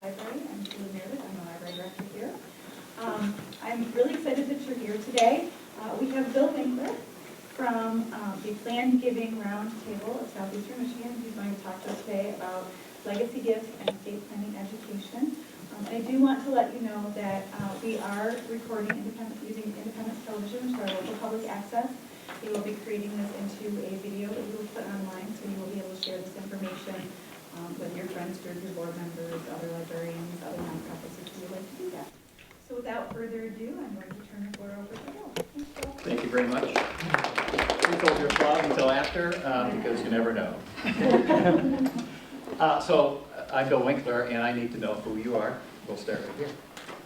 Library. I'm Julie Meredith. I'm the library director here. I'm really excited that you're here today. We have Bill Winkler from the Plan Giving Roundtable of Southeastern Michigan, who's going to talk to us today about legacy gifts and estate planning education. I do want to let you know that we are recording using independent television, which is our local public access. We will be creating this into a video that we will put online, so you will be able to share this information with your friends, group, your board members, other librarians, other nonprofits if you would like to do that. So without further ado, I'm going to turn the floor over to Bill. Thanks, Bill. Thank you very much. Please hold your applause until after, because you never know. So I'm Bill Winkler, and I need to know who you are. We'll start right here.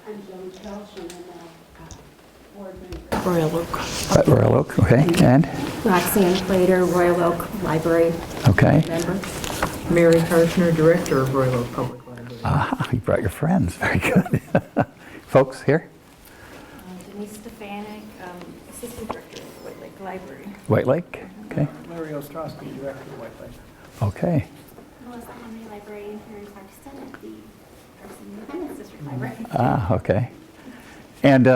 I'm Joan Kelch, and I'm a board member. Royal Oak. Royal Oak, okay, and, Roxanne Plater, Royal Oak Library okay. member. Mary Karshner, Director of Royal Oak Public Library. Ah, you brought your friends, very good. Folks here? Denise Stefanik, Assistant Director of White Lake Library. White Lake, okay, Larry Ostrowski, Director of White Lake. okay. Melissa Henry, librarian here in Parkston at the Parkston Independence District Library. Ah, okay. And,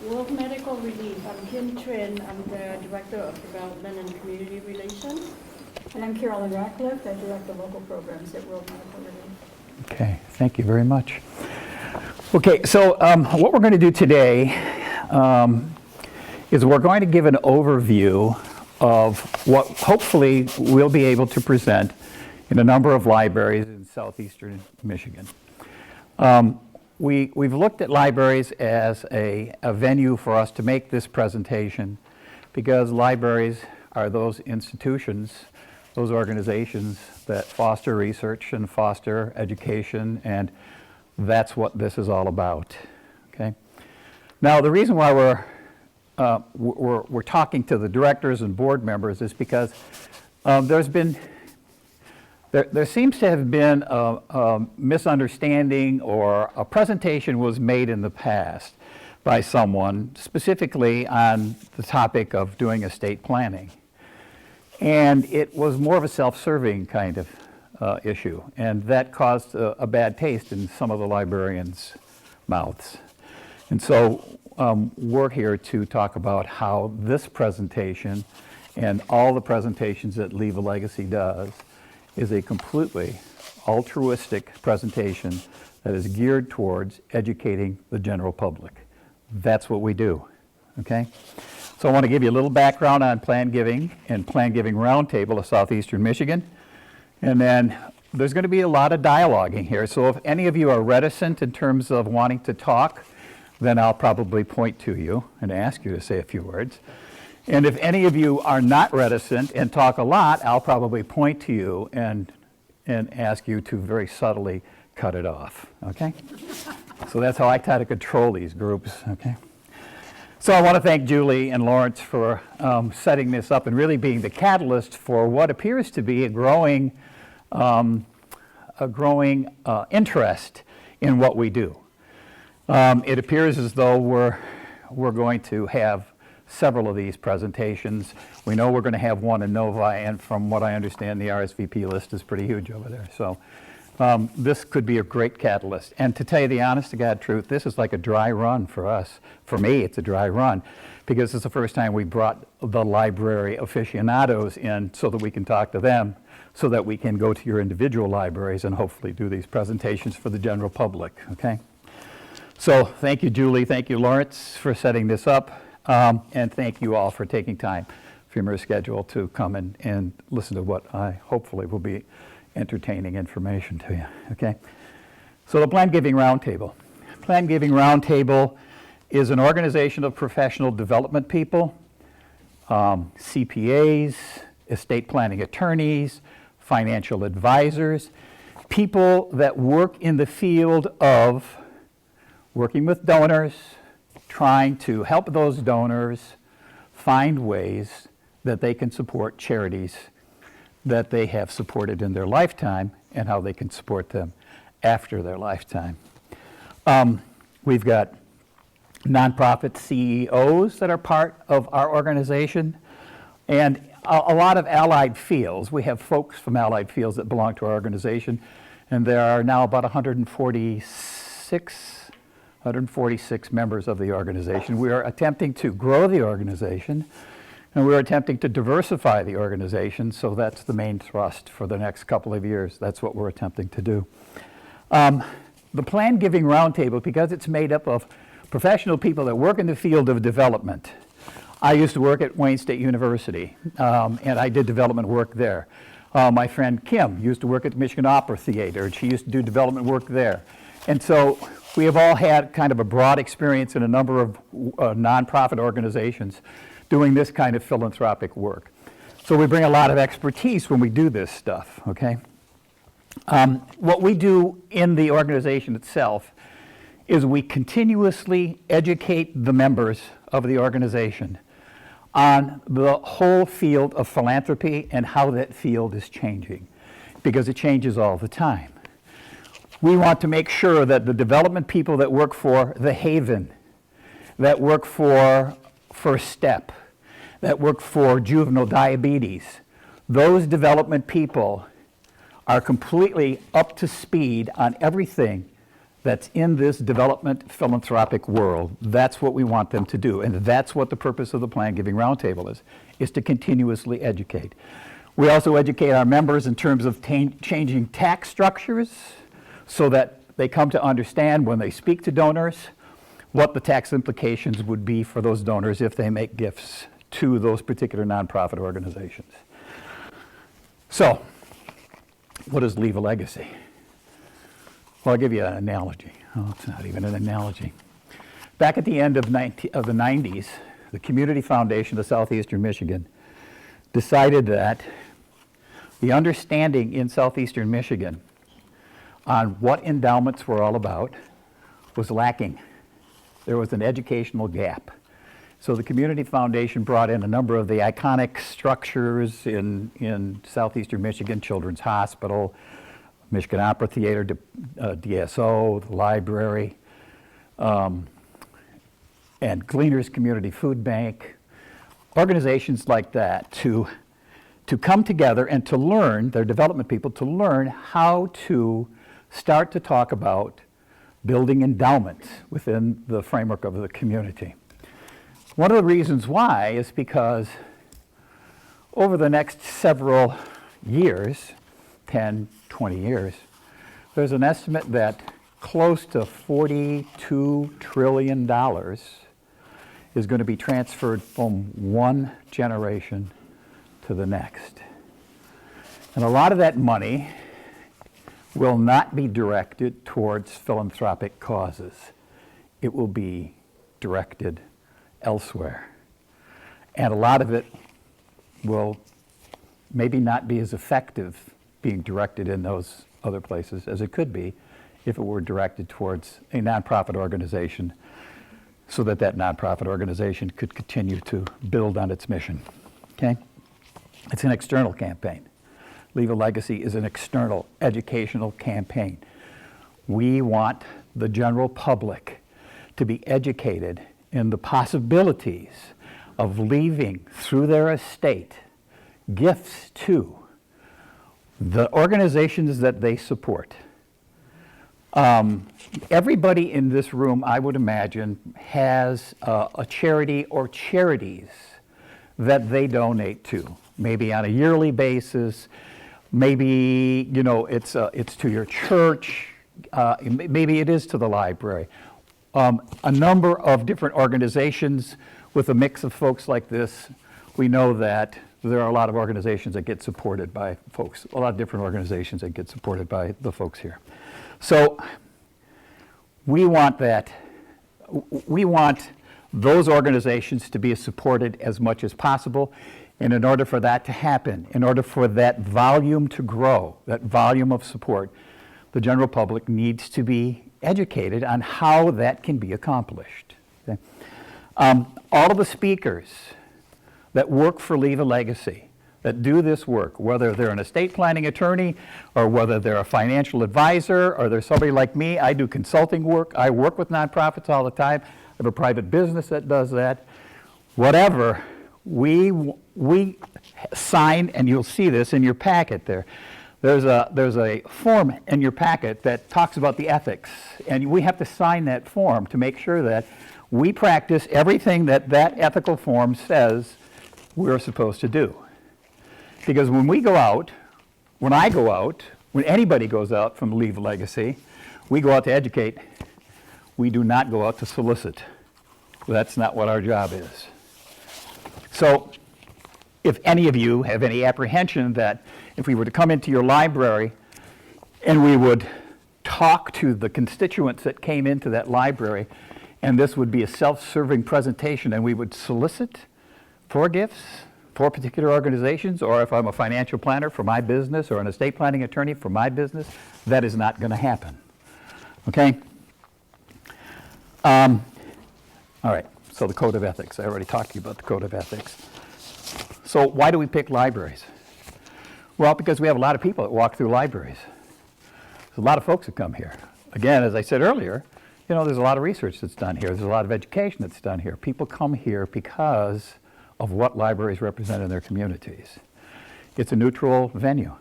World Medical Relief. I'm Kim Trin. I'm the Director of Development and Community Relations. And I'm Carolyn Ratcliffe. I direct the local programs at World Medical Relief. okay, thank you very much. Okay, so what we're going to do today is we're going to give an overview of what hopefully we'll be able to present in a number of libraries in southeastern Michigan. We've looked at libraries as a venue for us to make this presentation because libraries are those institutions, those organizations that foster research and foster education, and that's what this is all about, okay? Now, the reason why we're talking to the directors and board members is because there seems to have been a misunderstanding, or a presentation was made in the past by someone specifically on the topic of doing estate planning. And it was more of a self-serving kind of issue, and that caused a bad taste in some of the librarians' mouths. And so we're here to talk about how this presentation and all the presentations that Leave a Legacy does is a completely altruistic presentation that is geared towards educating the general public. That's what we do, okay? So I want to give you a little background on Plan Giving and Plan Giving Roundtable of Southeastern Michigan. And then there's going to be a lot of dialoguing here. So if any of you are reticent in terms of wanting to talk, then I'll probably point to you and ask you to say a few words. And if any of you are not reticent and talk a lot, I'll probably point to you and ask you to very subtly cut it off, okay? So that's how I try to control these groups, okay? So I want to thank Julie and Lawrence for setting this up and really being the catalyst for what appears to be a growing interest in what we do. It appears as though we're going to have several of these presentations. We know we're going to have one in Novi, and from what I understand, the RSVP list is pretty huge over there. So this could be a great catalyst. And to tell you the honest to God truth, this is like a dry run for us. For me, it's a dry run, because it's the first time we brought the library aficionados in so that we can talk to them, so that we can go to your individual libraries and hopefully do these presentations for the general public, okay? So thank you, Julie, thank you, Lawrence, for setting this up, and thank you all for taking time from your schedule to come and listen to what I hopefully will be entertaining information to you, okay? So the Plan Giving Roundtable. Plan Giving Roundtable is an organization of professional development people, CPAs, estate planning attorneys, financial advisors, people that work in the field of working with donors, trying to help those donors find ways that they can support charities that they have supported in their lifetime and how they can support them after their lifetime. We've got nonprofit CEOs that are part of our organization, and a lot of allied fields. We have folks from allied fields that belong to our organization, And there are now about 146 members of the organization. We are attempting to grow the organization, and we're attempting to diversify the organization, so that's the main thrust for the next couple of years. That's what we're attempting to do. The Plan Giving Roundtable, because it's made up of professional people that work in the field of development. I used to work at Wayne State University, and I did development work there. My friend Kim used to work at the Michigan Opera Theater, and she used to do development work there. And so we have all had kind of a broad experience in a number of nonprofit organizations doing this kind of philanthropic work. So we bring a lot of expertise when we do this stuff, okay? What we do in the organization itself is we continuously educate the members of the organization on the whole field of philanthropy and how that field is changing, because it changes all the time. We want to make sure that the development people that work for The Haven, that work for First Step, that work for juvenile diabetes, those development people are completely up to speed on everything that's in this development philanthropic world. That's what we want them to do, and that's what the purpose of the Plan Giving Roundtable is to continuously educate. We also educate our members in terms of changing tax structures so that they come to understand when they speak to donors what the tax implications would be for those donors if they make gifts to those particular nonprofit organizations. So, what is Leave a Legacy? Well, I'll give you an analogy. Oh, it's not even an analogy. Back at the end of the 90s, the Community Foundation of Southeastern Michigan decided that the understanding in Southeastern Michigan on what endowments were all about was lacking. There was an educational gap. So the Community Foundation brought in a number of the iconic structures in Southeastern Michigan, Children's Hospital, Michigan Opera Theater, DSO, the library, and Gleaners Community Food Bank, organizations like that to come together and to learn, their development people, to learn how to start to talk about building endowments within the framework of the community. One of the reasons why is because over the next several years, 10, 20 years, there's an estimate that close to $42 trillion is going to be transferred from one generation to the next. And a lot of that money will not be directed towards philanthropic causes. It will be directed elsewhere. And a lot of it will maybe not be as effective being directed in those other places as it could be if it were directed towards a nonprofit organization so that that nonprofit organization could continue to build on its mission, okay? It's an external campaign. Leave a Legacy is an external educational campaign. We want the general public to be educated in the possibilities of leaving through their estate gifts to the organizations that they support. Everybody in this room, I would imagine, has a charity or charities that they donate to, maybe on a yearly basis. Maybe, you know, it's to your church, maybe it is to the library. A number of different organizations with a mix of folks like this. We know that there are a lot of organizations that get supported by folks, a lot of different organizations that get supported by the folks here. So we want those organizations to be supported as much as possible. And in order for that to happen, in order for that volume to grow, that volume of support, the general public needs to be educated on how that can be accomplished. Okay? All of the speakers that work for Leave a Legacy, that do this work, whether they're an estate planning attorney or whether they're a financial advisor or they're somebody like me, I do consulting work, I work with nonprofits all the time, I have a private business that does that, whatever, we sign, and you'll see this in your packet there, there's a form in your packet that talks about the ethics, and we have to sign that form to make sure that we practice everything that that ethical form says we're supposed to do. Because when we go out, when I go out, when anybody goes out from Leave a Legacy, we go out to educate. We do not go out to solicit. That's not what our job is. So if any of you have any apprehension that if we were to come into your library and we would talk to the constituents that came into that library, and this would be a self-serving presentation, and we would solicit for gifts for particular organizations, or if I'm a financial planner for my business or an estate planning attorney for my business, that is not going to happen. Okay? All right, so the Code of Ethics. I already talked to you about the Code of Ethics. So why do we pick libraries? Well, because we have a lot of people that walk through libraries. There's a lot of folks that come here. Again, as I said earlier, there's a lot of research that's done here. There's a lot of education that's done here. People come here because of what libraries represent in their communities. It's a neutral venue.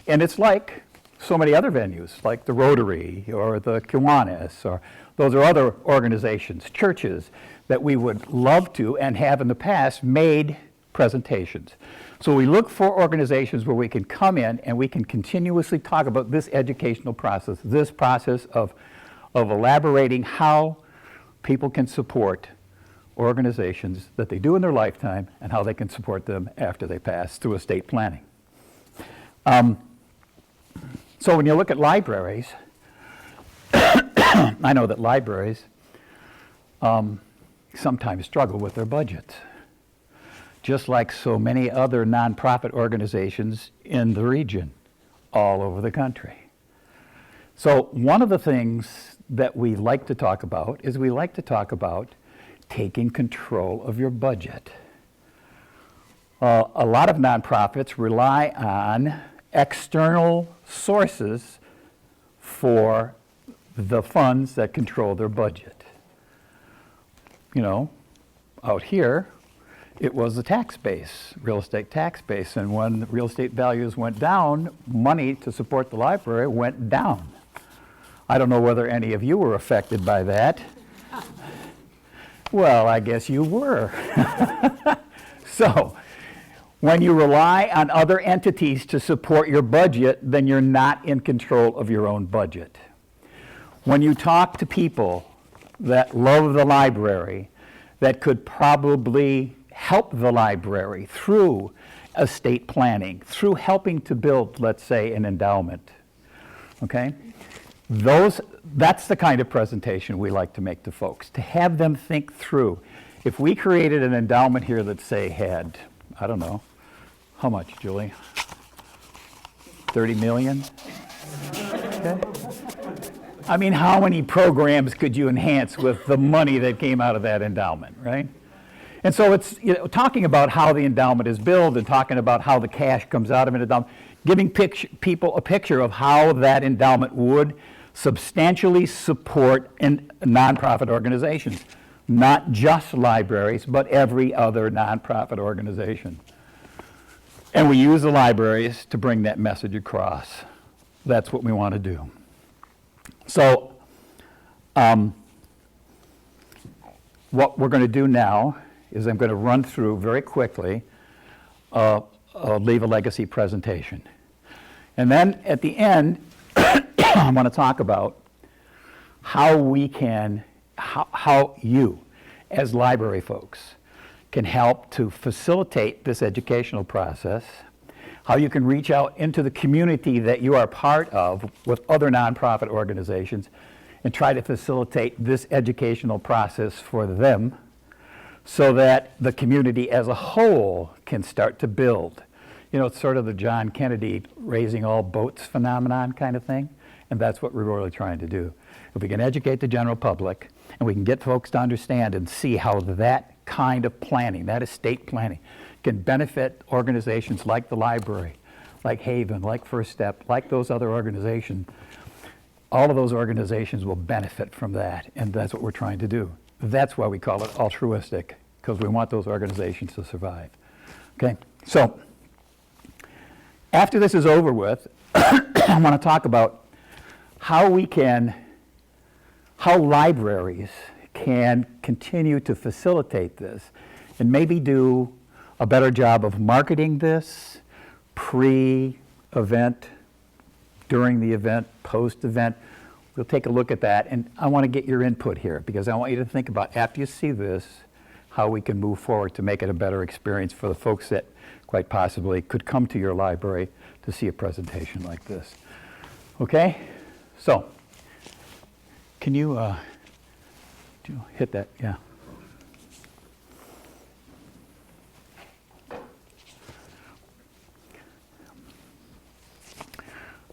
And it's like so many other venues, like the Rotary or the Kiwanis, or those are other organizations, churches, that we would love to and have in the past made presentations. So we look for organizations where we can come in and we can continuously talk about this educational process, this process of elaborating how people can support organizations that they do in their lifetime and how they can support them after they pass through estate planning. So when you look at libraries, I know that libraries sometimes struggle with their budgets, just like so many other nonprofit organizations in the region, all over the country. So one of the things that we like to talk about is we like to talk about taking control of your budget. A lot of nonprofits rely on external sources for the funds that control their budget. Out here, it was the tax base, real estate tax base, and when the real estate values went down, money to support the library went down. I don't know whether any of you were affected by that. Well, I guess you were. So, when you rely on other entities to support your budget, then you're not in control of your own budget. When you talk to people that love the library, that could probably help the library through estate planning, through helping to build, let's say, an endowment, okay? That's the kind of presentation we like to make to folks, to have them think through. If we created an endowment here that, say, had, I don't know, how much, Julie? 30 million? Okay. I mean, how many programs could you enhance with the money that came out of that endowment, right? And so it's talking about how the endowment is built and talking about how the cash comes out of an endowment, giving people a picture of how that endowment would substantially support nonprofit organizations, not just libraries, but every other nonprofit organization. And we use the libraries to bring that message across. That's what we want to do. So, what we're going to do now is I'm going to run through very quickly a Leave a Legacy presentation. And then at the end, I want to talk about how we can, how you, as library folks, can help to facilitate this educational process, how you can reach out into the community that you are part of with other nonprofit organizations and try to facilitate this educational process for them so that the community as a whole can start to build. It's sort of the John Kennedy raising all boats phenomenon kind of thing, and that's what we're really trying to do. If we can educate the general public and we can get folks to understand and see how that kind of planning, that estate planning, can benefit organizations like the library, like Haven, like First Step, like those other organizations. All of those organizations will benefit from that, and that's what we're trying to do. That's why we call it altruistic, because we want those organizations to survive. Okay, so after this is over with, I want to talk about how libraries can continue to facilitate this and maybe do a better job of marketing this pre-event, during the event, post-event. We'll take a look at that, and I want to get your input here because I want you to think about, after you see this, how we can move forward to make it a better experience for the folks that quite possibly could come to your library to see a presentation like this. Okay? So, can you hit that? Yeah.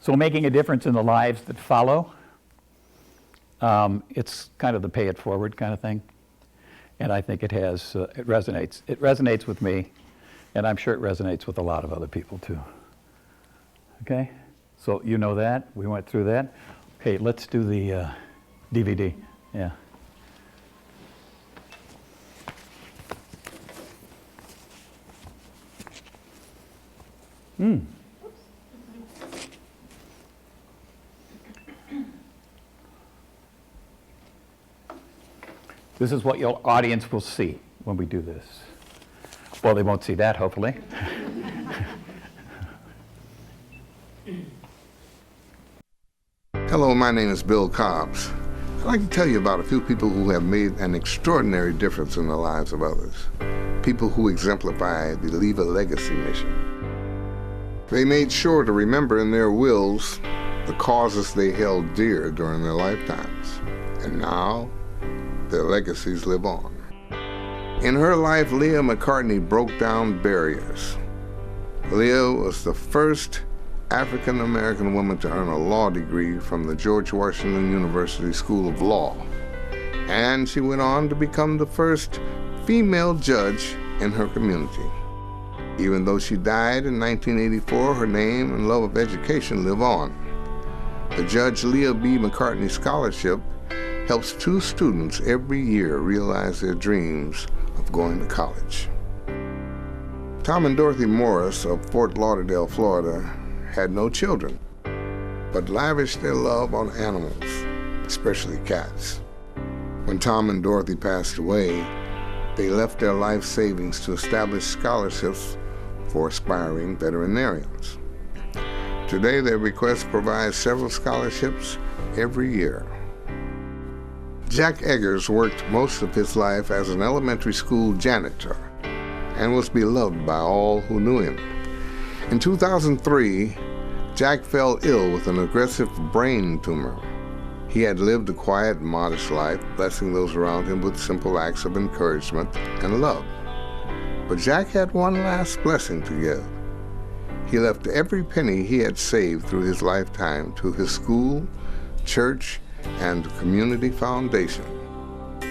So making a difference in the lives that follow, it's kind of the pay it forward kind of thing. And I think it has, it resonates. It resonates with me, and I'm sure it resonates with a lot of other people too. Okay? So you know that, we went through that. Okay, let's do the DVD, yeah. This is what your audience will see when we do this. Well, they won't see that, hopefully. Hello, my name is Bill Cobbs. I'd like to tell you about a few people who have made an extraordinary difference in the lives of others. People who exemplify the Leave a Legacy mission. They made sure to remember in their wills the causes they held dear during their lifetimes. And now, their legacies live on. In her life, Leah McCartney broke down barriers. Leah was the first African-American woman to earn a law degree from the George Washington University School of Law. And she went on to become the first female judge in her community. Even though she died in 1984, her name and love of education live on. The Judge Leah B. McCartney Scholarship helps 2 students every year realize their dreams of going to college. Tom and Dorothy Morris of Fort Lauderdale, Florida, had no children, but lavished their love on animals, especially cats. When Tom and Dorothy passed away, they left their life savings to establish scholarships for aspiring veterinarians. Today, their request provides several scholarships every year. Jack Eggers worked most of his life as an elementary school janitor and was beloved by all who knew him. In 2003, Jack fell ill with an aggressive brain tumor. He had lived a quiet, modest life, blessing those around him with simple acts of encouragement and love. But Jack had one last blessing to give. He left every penny he had saved through his lifetime to his school, church, and community foundation.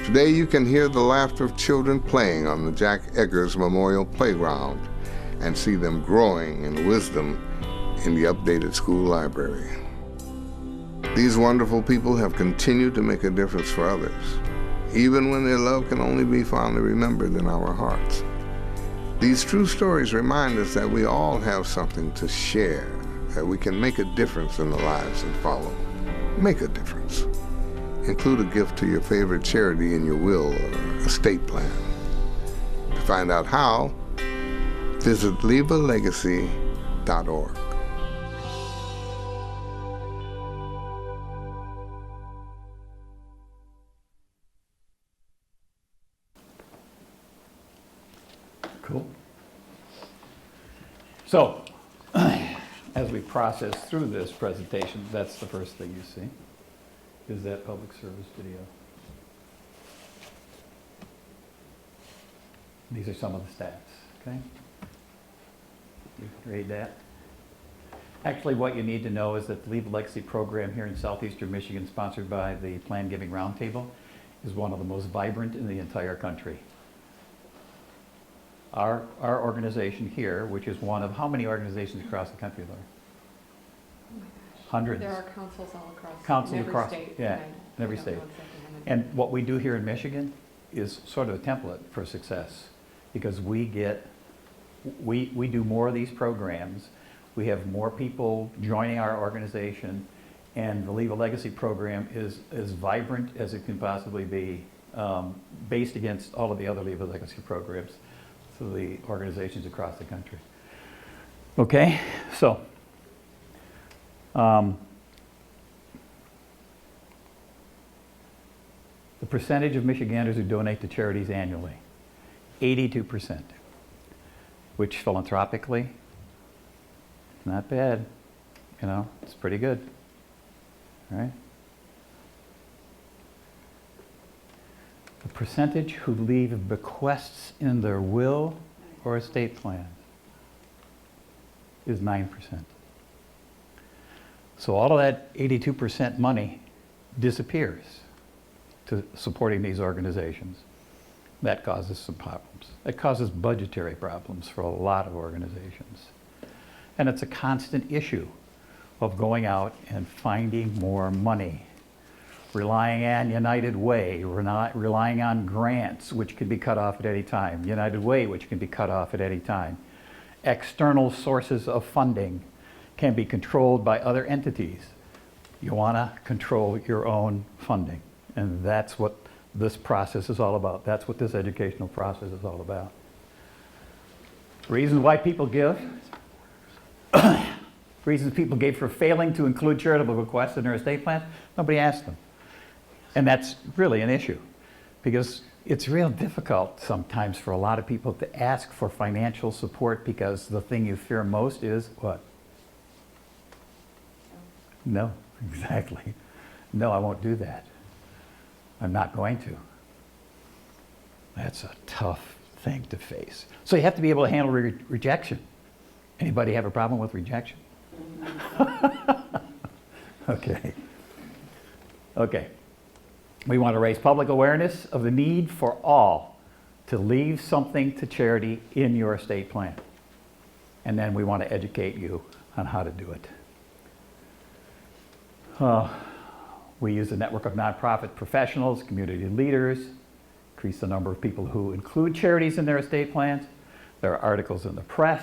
Today you can hear the laughter of children playing on the Jack Eggers Memorial Playground and see them growing in wisdom in the updated school library. These wonderful people have continued to make a difference for others, even when their love can only be fondly remembered in our hearts. These true stories remind us that we all have something to share, that we can make a difference in the lives that follow. Make a difference. Include a gift to your favorite charity in your will or estate plan. To find out how, visit leavealegacy.org. Cool. So, as we process through this presentation, that's the first thing you see, is that public service video. These are some of the stats, okay? You can read that. Actually, what you need to know is that the Leave a Legacy program here in southeastern Michigan, sponsored by the Plan Giving Roundtable, is one of the most vibrant in the entire country. Our organization here, which is one of how many organizations across the country, Laura? Hundreds. There are councils all across. Councils in every across, state. yeah, and I in every don't state. know exactly how many. And what we do here in Michigan is sort of a template for success, because we do more of these programs We have more people joining our organization, and the Leave a Legacy program is as vibrant as it can possibly be, based against all of the other Leave a Legacy programs through the organizations across the country. Okay, so the percentage of Michiganders who donate to charities annually, 82%, which philanthropically, not bad, you know, it's pretty good, all right? The percentage who leave bequests in their will or estate plan is 9%. So all of that 82% money disappears to supporting these organizations. That causes some problems. It causes budgetary problems for a lot of organizations. And it's a constant issue of going out and finding more money, relying on United Way, relying on grants, which can be cut off at any time, United Way, which can be cut off at any time. External sources of funding can be controlled by other entities. You want to control your own funding, and that's what this process is all about. That's what this educational process is all about. Reasons why people give. Reasons people gave for failing to include charitable bequests in their estate plans. Nobody asked them. And that's really an issue, because it's real difficult sometimes for a lot of people to ask for financial support, because the thing you fear most is what? No, exactly. No, I won't do that. I'm not going to. That's a tough thing to face. So you have to be able to handle rejection. Anybody have a problem with rejection? Okay. Okay. We want to raise public awareness of the need for all to leave something to charity in your estate plan. And then we want to educate you on how to do it. We use a network of nonprofit professionals, community leaders, increase the number of people who include charities in their estate plans. There are articles in the press,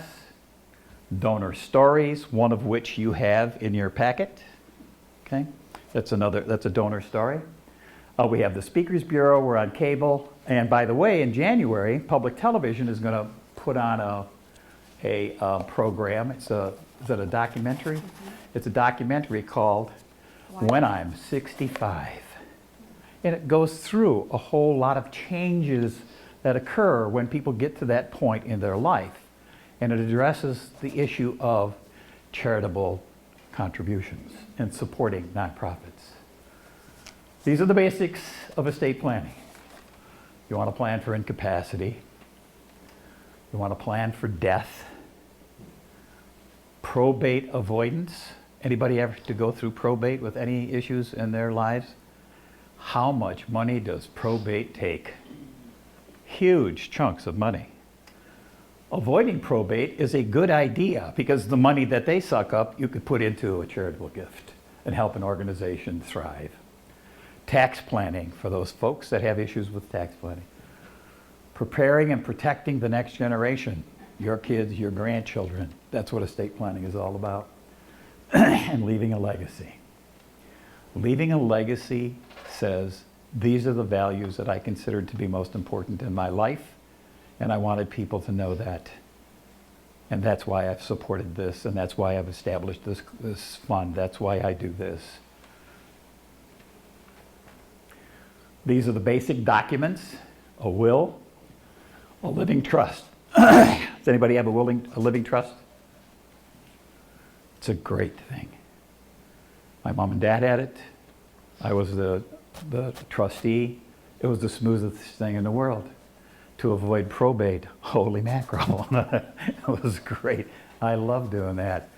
donor stories, one of which you have in your packet. Okay, that's a donor story. We have the Speakers Bureau, we're on cable, and by the way, in January, public television is going to put on a program. Is it a documentary? It's a documentary called When I'm 65. And it goes through a whole lot of changes that occur when people get to that point in their life. And it addresses the issue of charitable contributions and supporting nonprofits. These are the basics of estate planning. You want to plan for incapacity. You want to plan for death. Probate avoidance. Anybody ever to go through probate with any issues in their lives? How much money does probate take? Huge chunks of money. Avoiding probate is a good idea, because the money that they suck up, you could put into a charitable gift and help an organization thrive. Tax planning for those folks that have issues with tax planning. Preparing and protecting the next generation, your kids, your grandchildren. That's what estate planning is all about. And leaving a legacy. Leaving a legacy says, these are the values that I considered to be most important in my life, and I wanted people to know that. And that's why I've supported this, and that's why I've established this fund. That's why I do this. These are the basic documents: a will, a living trust. Does anybody have a living trust? It's a great thing. My mom and dad had it. I was the trustee. It was the smoothest thing in the world. To avoid probate, holy mackerel. It was great. I love doing that.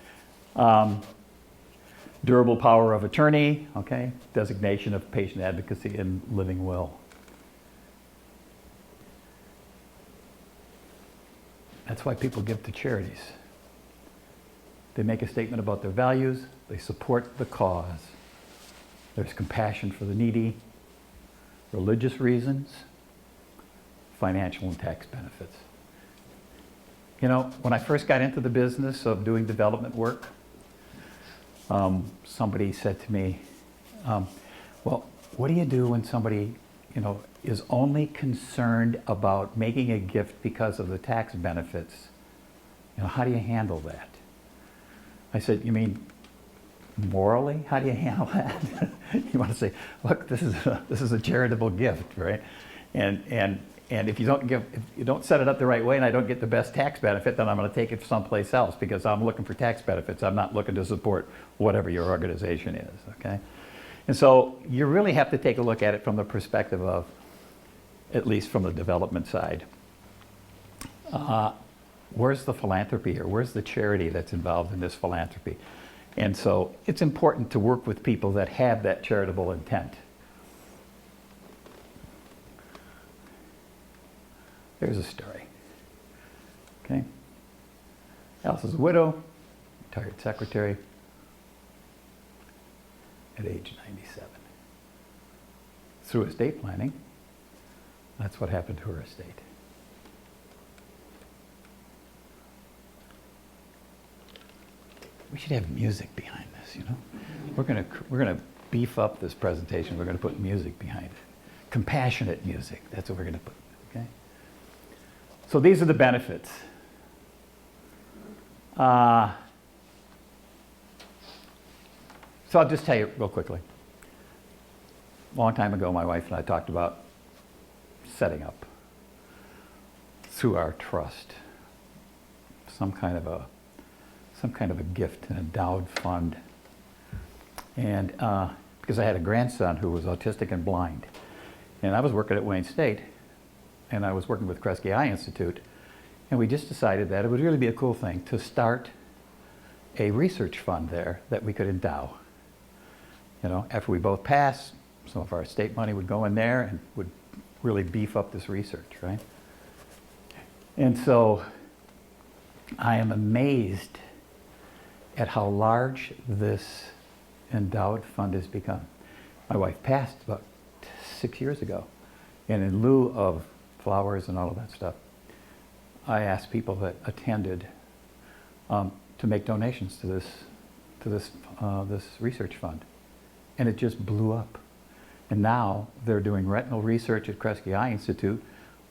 Durable power of attorney, okay? Designation of patient advocacy and living will. That's why people give to charities. They make a statement about their values. They support the cause. There's compassion for the needy, religious reasons, financial and tax benefits. You know, when I first got into the business of doing development work, somebody said to me, well, what do you do when somebody, you know, is only concerned about making a gift because of the tax benefits? You know, how do you handle that? I said, you mean morally? How do you handle that? You want to say, look, this is a charitable gift, right? And if you don't set it up the right way and I don't get the best tax benefit, then I'm going to take it someplace else because I'm looking for tax benefits. I'm not looking to support whatever your organization is, okay? And so you really have to take a look at it from the perspective of, at least from the development side. Where's the philanthropy here? Where's the charity that's involved in this philanthropy? And so it's important to work with people that have that charitable intent. Here's a story. Okay. Alice is a widow, retired secretary, at age 97. Through estate planning, that's what happened to her estate. We should have music behind this, you know? We're gonna beef up this presentation. We're gonna put music behind it. Compassionate music, that's what we're gonna put, okay? So these are the benefits. So I'll just tell you real quickly. A long time ago, my wife and I talked about setting up, through our trust, some kind of a gift, an endowed fund. And because I had a grandson who was autistic and blind. And I was working at Wayne State, and I was working with Kresge Eye Institute, and we just decided that it would really be a cool thing to start a research fund there that we could endow. You know, after we both passed, some of our estate money would go in there and would really beef up this research, right? And so I am amazed at how large this endowed fund has become. My wife passed about 6 years ago, and in lieu of flowers and all of that stuff, I asked people that attended to make donations to this research fund, and it just blew up. And now they're doing retinal research at Kresge Eye Institute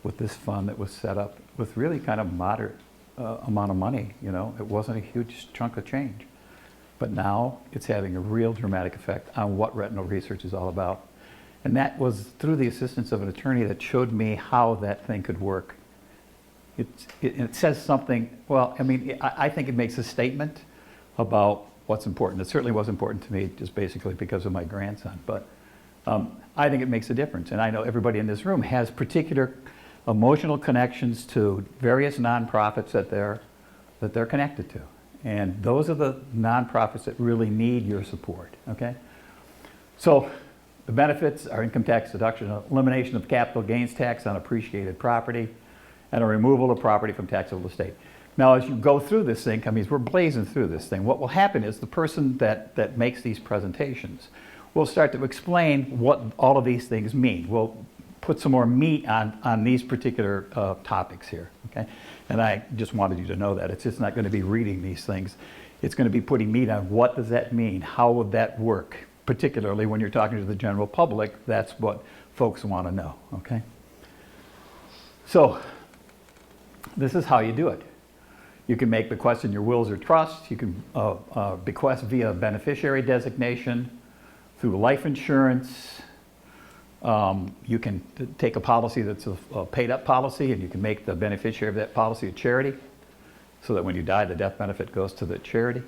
with this fund that was set up with really kind of moderate amount of money. You know, it wasn't a huge chunk of change, but now it's having a real dramatic effect on what retinal research is all about. And that was through the assistance of an attorney that showed me how that thing could work. It says something, well, I mean, I think it makes a statement about what's important. It certainly was important to me just basically because of my grandson, but I think it makes a difference. And I know everybody in this room has particular emotional connections to various nonprofits that they're connected to. And those are the nonprofits that really need your support, okay? So the benefits are income tax deduction, elimination of capital gains tax on appreciated property, and a removal of property from taxable estate. Now, as you go through this thing, I mean, we're blazing through this thing. What will happen is the person that makes these presentations will start to explain what all of these things mean. We'll put some more meat on these particular topics here, okay? And I just wanted you to know that. It's just not going to be reading these things. It's going to be putting meat on what does that mean? How would that work? Particularly when you're talking to the general public, that's what folks want to know, okay? So this is how you do it. You can make bequests in your wills or trusts. You can bequest via beneficiary designation, through life insurance. You can take a policy that's a paid-up policy, and you can make the beneficiary of that policy a charity, so that when you die, the death benefit goes to the charity.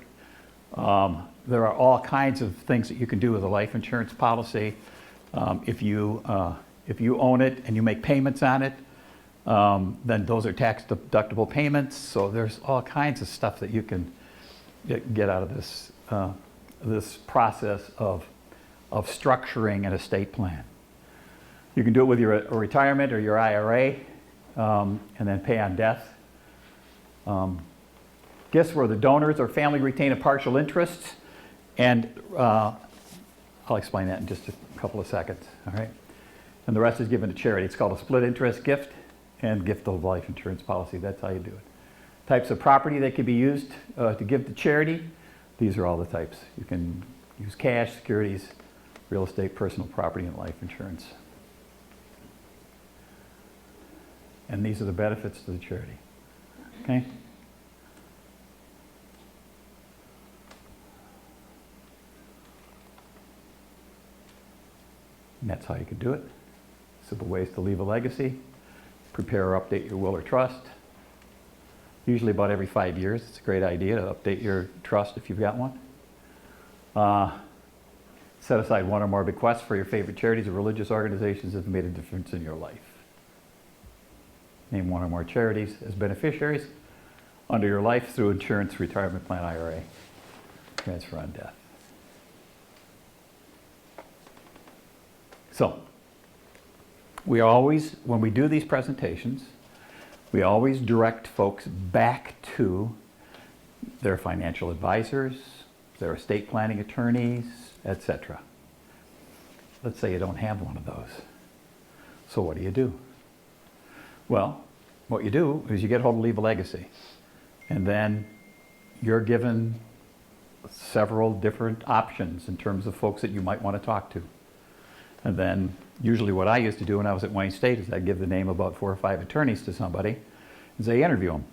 There are all kinds of things that you can do with a life insurance policy. If you own it and you make payments on it, then those are tax deductible payments. So there's all kinds of stuff that you can get out of this this process of structuring an estate plan. You can do it with your retirement or your IRA, and then pay on death. Gifts where the donors or family retain a partial interest, and I'll explain that in just a couple of seconds, all right? And the rest is given to charity. It's called a split interest gift and gift of life insurance policy. That's how you do it. Types of property that could be used to give to charity. These are all the types. You can use cash, securities, real estate, personal property, and life insurance. And these are the benefits to the charity. Okay? And that's how you could do it. Simple ways to leave a legacy. Prepare or update your will or trust. Usually about every 5 years. It's a great idea to update your trust if you've got one. Set aside one or more bequests for your favorite charities or religious organizations that have made a difference in your life. Name one or more charities as beneficiaries under your life through insurance, retirement plan, IRA, transfer on death. So, we always, when we do these presentations, we always direct folks back to their financial advisors, their estate planning attorneys, etc. Let's say you don't have one of those. So what do? Well, what you do is you get hold of Leave a Legacy, and then you're given several different options in terms of folks that you might want to talk to. And then usually what I used to do when I was at Wayne State is I'd give the name of about 4 or 5 attorneys to somebody and say, interview them.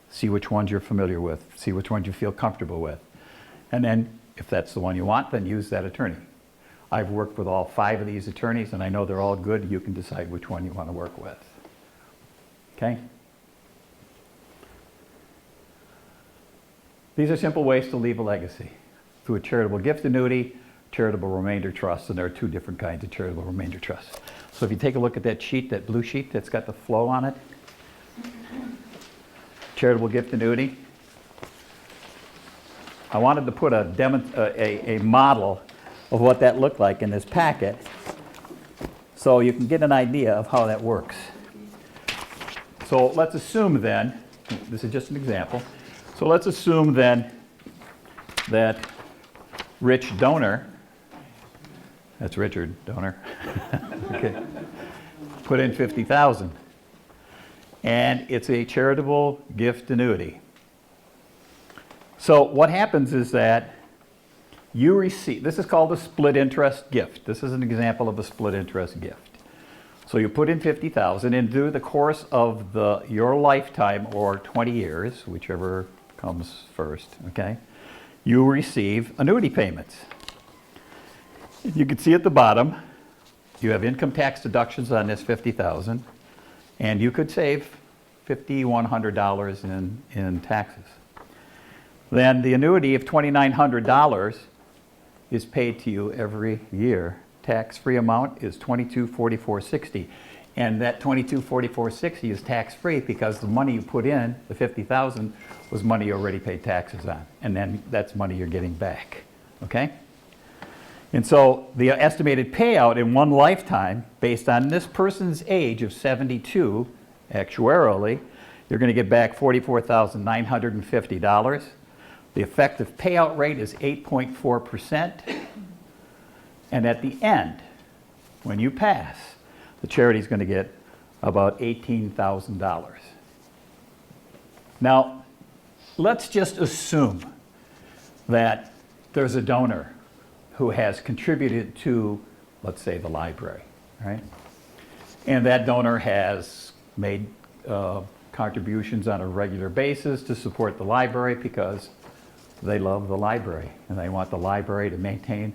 See which ones you're familiar with, see which ones you feel comfortable with. And then if that's the one you want, then use that attorney. I've worked with all 5 of these attorneys and I know they're all good. You can decide which one you want to work with. Okay? These are simple ways to leave a legacy. Through a charitable gift annuity, charitable remainder trust, and there are 2 different kinds of charitable remainder trusts. So if you take a look at that sheet, that blue sheet that's got the flow on it, charitable gift annuity. I wanted to put a model of what that looked like in this packet so you can get an idea of how that works. So let's assume then, this is just an example, so let's assume then that Rich Donor, that's Richard Donor, okay, put in $50,000. And it's a charitable gift annuity. So what happens is that you receive, this is called a split interest gift. This is an example of a split interest gift. So you put in $50,000 and through the course of your lifetime or 20 years, whichever comes first, okay, you receive annuity payments. You can see at the bottom, you have income tax deductions on this $50,000, and you could save $5,100 in taxes. Then the annuity of $2,900 is paid to you every year. Tax-free amount is $22,4460, and that $22,4460 is tax-free because the money you put in, the $50,000, was money you already paid taxes on, and then that's money you're getting back. Okay? And so the estimated payout in one lifetime, based on this person's age of 72, actuarially, you're going to get back $44,950. The effective payout rate is 8.4%. And at the end, when you pass, the charity is going to get about $18,000. Now, let's just assume that there's a donor who has contributed to, let's say, the library, right? And that donor has made contributions on a regular basis to support the library because they love the library and they want the library to maintain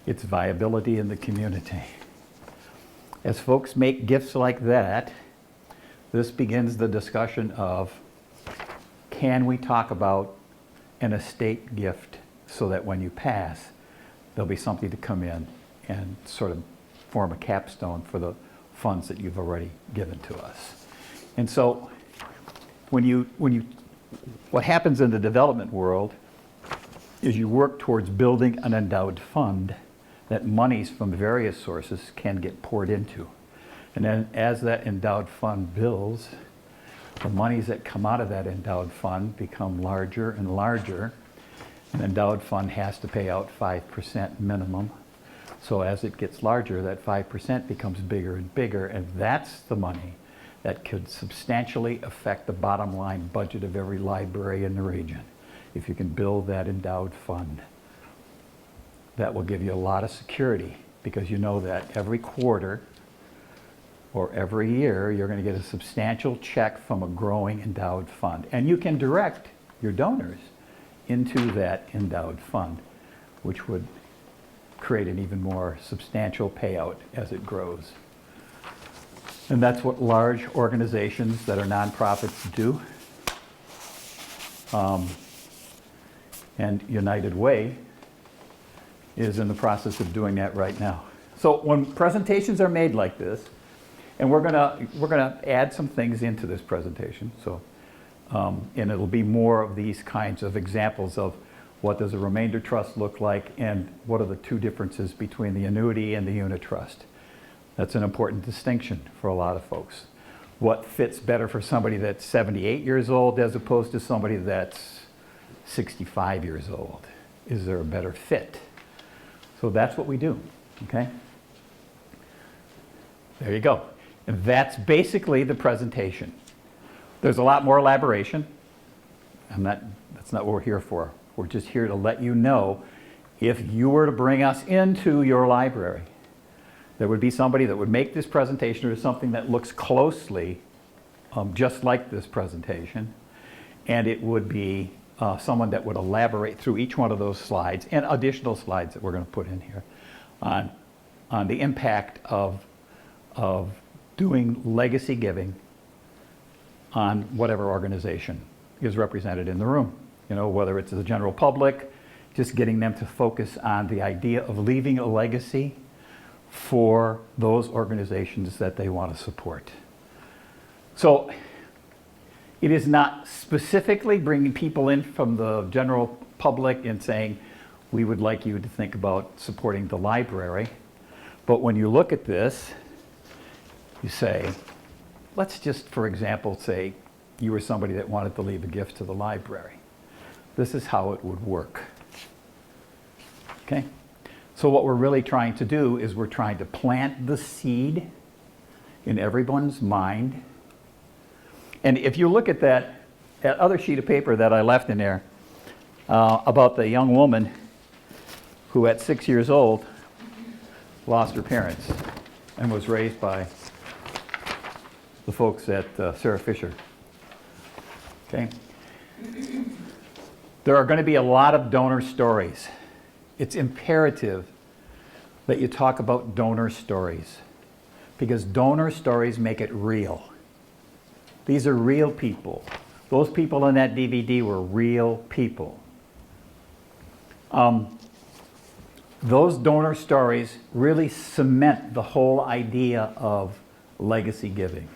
its viability in the community. As folks make gifts like that, this begins the discussion of, can we talk about an estate gift so that when you pass, there'll be something to come in and sort of form a capstone for the funds that you've already given to us. And so what happens in the development world is you work towards building an endowed fund that monies from various sources can get poured into. And then as that endowed fund builds, the monies that come out of that endowed fund become larger and larger. An endowed fund has to pay out 5% minimum. So as it gets larger, that 5% becomes bigger and bigger, and that's the money that could substantially affect the bottom line budget of every library in the region. If you can build that endowed fund, that will give you a lot of security, because you know that every quarter or every year, you're going to get a substantial check from a growing endowed fund. And you can direct your donors into that endowed fund, which would create an even more substantial payout as it grows. And that's what large organizations that are nonprofits do. And United Way is in the process of doing that right now. So when presentations are made like this, and we're gonna add some things into this presentation, so and it'll be more of these kinds of examples of what does a remainder trust look like, and what are the two differences between the annuity and the unit trust. That's an important distinction for a lot of folks. What fits better for somebody that's 78 years old as opposed to somebody that's 65 years old? Is there a better fit? So that's what we do, okay? There you go. And that's basically the presentation. There's a lot more elaboration. That's not what we're here for. We're just here to let you know, if you were to bring us into your library, there would be somebody that would make this presentation or something that looks closely just like this presentation, and it would be someone that would elaborate through each one of those slides and additional slides that we're going to put in here on the impact of doing legacy giving on whatever organization is represented in the room. You know, whether it's the general public, just getting them to focus on the idea of leaving a legacy for those organizations that they want to support. So it is not specifically bringing people in from the general public and saying, we would like you to think about supporting the library. But when you look at this, you say, let's just, for example, say you were somebody that wanted to leave a gift to the library. This is how it would work. Okay? So what we're really trying to do is we're trying to plant the seed in everyone's mind. And if you look at that other sheet of paper that I left in there about the young woman who at 6 years old lost her parents and was raised by the folks at Sarah Fisher. Okay? There are going to be a lot of donor stories. It's imperative that you talk about donor stories, because donor stories make it real. These are real people. Those people in that DVD were real people. Those donor stories really cement the whole idea of legacy giving.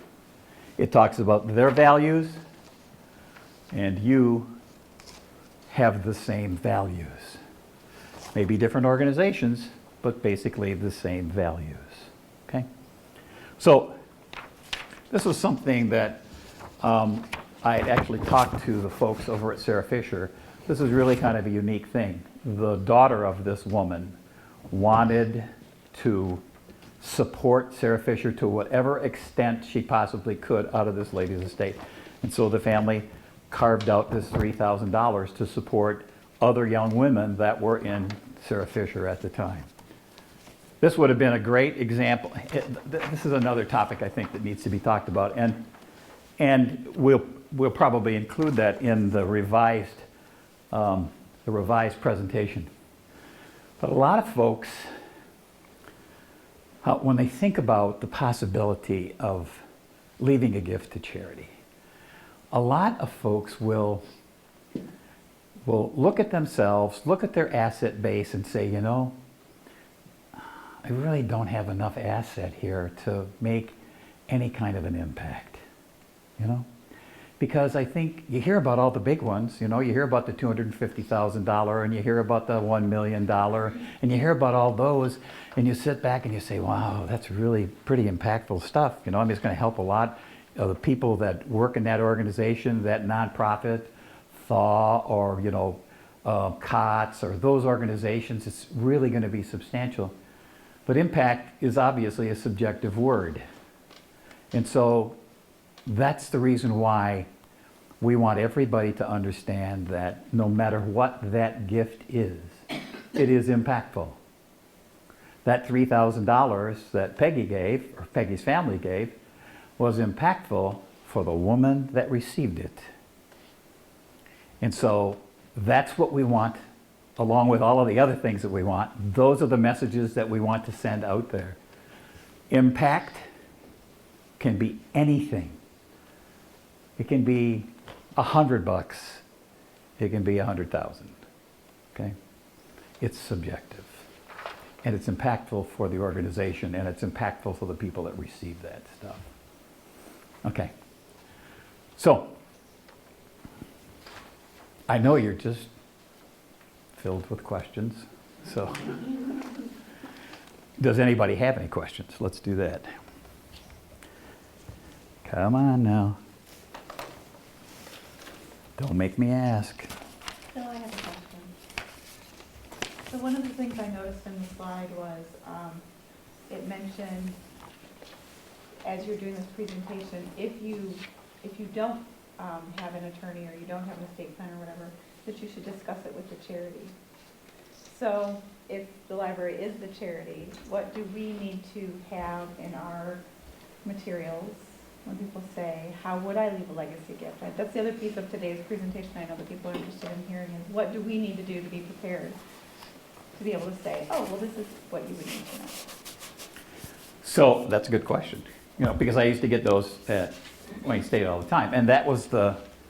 It talks about their values, and you have the same values. Maybe different organizations, but basically the same values. Okay? So this was something that I had actually talked to the folks over at Sarah Fisher. This is really kind of a unique thing. The daughter of this woman wanted to support Sarah Fisher to whatever extent she possibly could out of this lady's estate. And so the family carved out this $3,000 to support other young women that were in Sarah Fisher at the time. This would have been a great example. This is another topic I think that needs to be talked about, and we'll probably include that in the revised presentation. But a lot of folks, when they think about the possibility of leaving a gift to charity, a lot of folks will look at themselves, look at their asset base and say, you know, I really don't have enough asset here to make any kind of an impact, you know? Because I think you hear about all the big ones, you know, you hear about the $250,000 and you hear about the $1 million and you hear about all those, and you sit back and you say, wow, that's really pretty impactful stuff. You know, I mean, it's going to help a lot of the people that work in that organization, that nonprofit, Thaw, or, you know, COTS, or those organizations. It's really going to be substantial. But impact is obviously a subjective word. And so That's the reason why we want everybody to understand that no matter what that gift is, it is impactful. That $3,000 that Peggy gave, or Peggy's family gave, was impactful for the woman that received it. And so that's what we want, along with all of the other things that we want. Those are the messages that we want to send out there. Impact can be anything. It can be $100. It can be 100,000. Okay? It's subjective. And it's impactful for the organization, and it's impactful for the people that receive that stuff. Okay. So, I know you're just filled with questions. So, does anybody have any questions? Let's do that. Come on now. Don't make me ask. So I have a question. So one of the things I noticed in the slide was it mentioned, as you're doing this presentation, if you don't have an attorney or you don't have an estate plan or whatever, that you should discuss it with the charity. So if the library is the charity, what do we need to have in our materials when people say, how would I leave a legacy gift? That's the other piece of today's presentation I know that people are interested in hearing is what do we need to do to be prepared to be able to say, oh, well, this is what you would need to know. So that's a good question. You know, because I used to get those at Wayne State all the time, and that was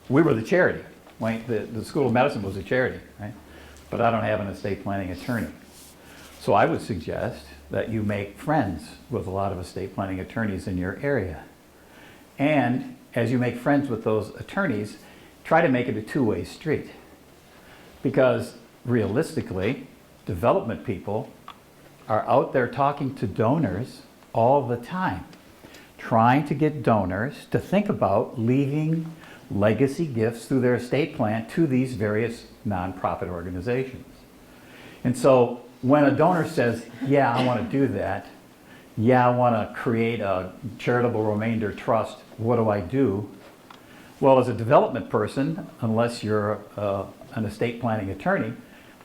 we were the charity. The School of Medicine was a charity, right? But I don't have an estate planning attorney. So I would suggest that you make friends with a lot of estate planning attorneys in your area. And as you make friends with those attorneys, try to make it a two-way street. Because realistically, development people are out there talking to donors all the time, trying to get donors to think about leaving legacy gifts through their estate plan to these various nonprofit organizations. And so when a donor says, yeah, I want to do that, yeah, I want to create a charitable remainder trust, what do I do? Well, as a development person, unless you're an estate planning attorney,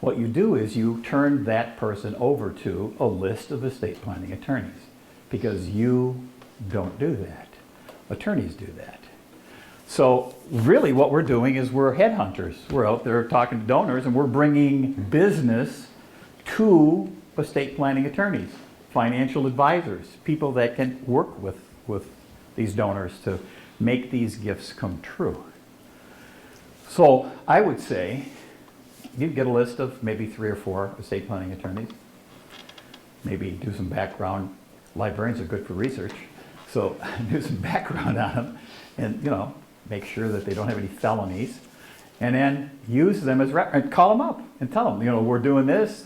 what you do is you turn that person over to a list of estate planning attorneys, because you don't do that. Attorneys do that. So really what we're doing is we're headhunters. We're out there talking to donors, and we're bringing business to estate planning attorneys, financial advisors, people that can work with these donors to make these gifts come true. So I would say you get a list of maybe 3 or 4 estate planning attorneys. Maybe do some background. Librarians are good for research. So do some background on them and, make sure that they don't have any felonies. And then use them as and call them up and tell them, we're doing this,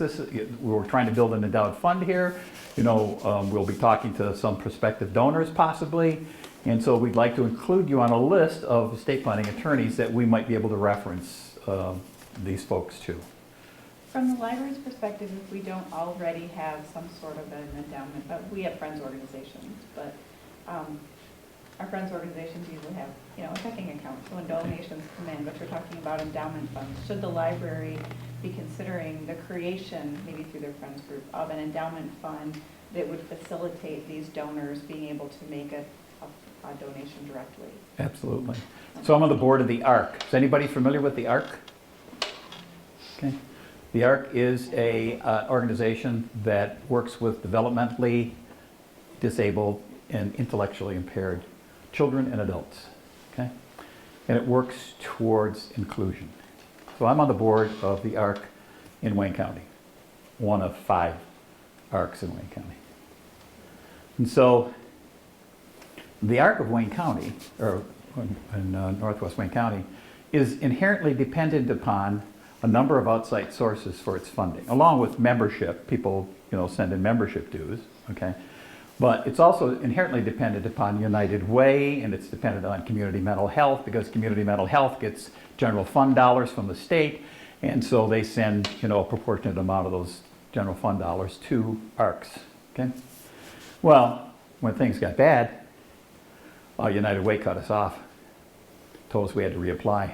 we're trying to build an endowed fund here. We'll be talking to some prospective donors possibly. And so we'd like to include you on a list of estate planning attorneys that we might be able to reference these folks to. From the library's perspective, if we don't already have some sort of an endowment, we have friends organizations, but our friends organizations usually have, a checking account, so when donations come in, but you're talking about endowment funds. Should the library be considering the creation, maybe through their friends group, of an endowment fund that would facilitate these donors being able to make a donation directly? Absolutely. So I'm on the board of the ARC. Is anybody familiar with the ARC? Okay. The ARC is a organization that works with developmentally disabled and intellectually impaired children and adults. Okay? And it works towards inclusion. So I'm on the board of the ARC in Wayne County, one of 5 ARCs in Wayne County. And so the ARC of Wayne County, or in Northwest Wayne County, is inherently dependent upon a number of outside sources for its funding, along with membership. People, send in membership dues, okay? But it's also inherently dependent upon United Way, and it's dependent on community mental health, because community mental health gets general fund dollars from the state, and so they send, a proportionate amount of those general fund dollars to ARCs, okay? Well, when things got bad, United Way cut us off, told us we had to reapply.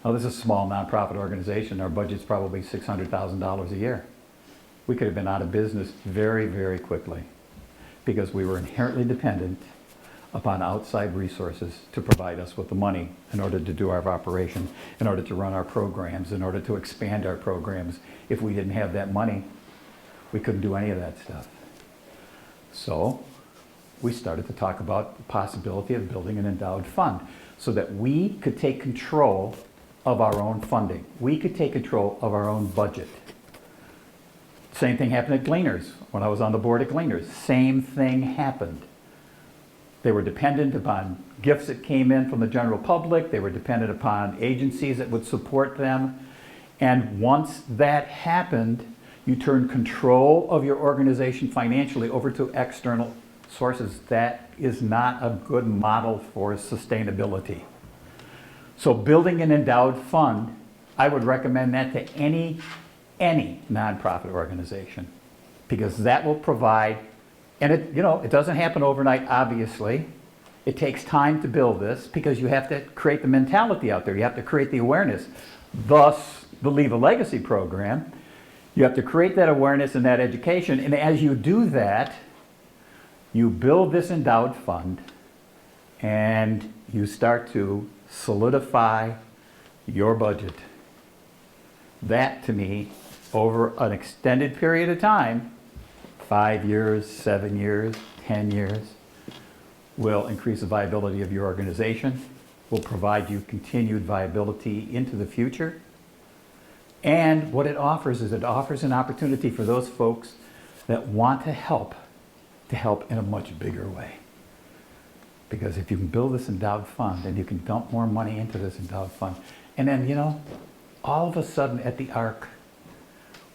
Now, this is a small nonprofit organization. Our budget's probably $600,000 a year. We could have been out of business very, very quickly because we were inherently dependent upon outside resources to provide us with the money in order to do our operation, in order to run our programs, in order to expand our programs. If we didn't have that money, we couldn't do any of that stuff. So we started to talk about the possibility of building an endowed fund so that we could take control of our own funding. We could take control of our own budget. Same thing happened at Gleaners. When I was on the board at Gleaners, same thing happened. They were dependent upon gifts that came in from the general public. They were dependent upon agencies that would support them. And once that happened, you turn control of your organization financially over to external sources. That is not a good model for sustainability. So building an endowed fund, I would recommend that to any nonprofit organization, because that will provide, and it doesn't happen overnight, obviously. It takes time to build this because you have to create the mentality out there. You have to create the awareness. Thus, the Leave a Legacy program. You have to create that awareness and that education, and as you do that, you build this endowed fund and you start to solidify your budget. That, to me, over an extended period of time, 5 years, 7 years, 10 years, will increase the viability of your organization, will provide you continued viability into the future. And what it offers is it offers an opportunity for those folks that want to help in a much bigger way. Because if you can build this endowed fund and you can dump more money into this endowed fund, and then, all of a sudden at the ARC,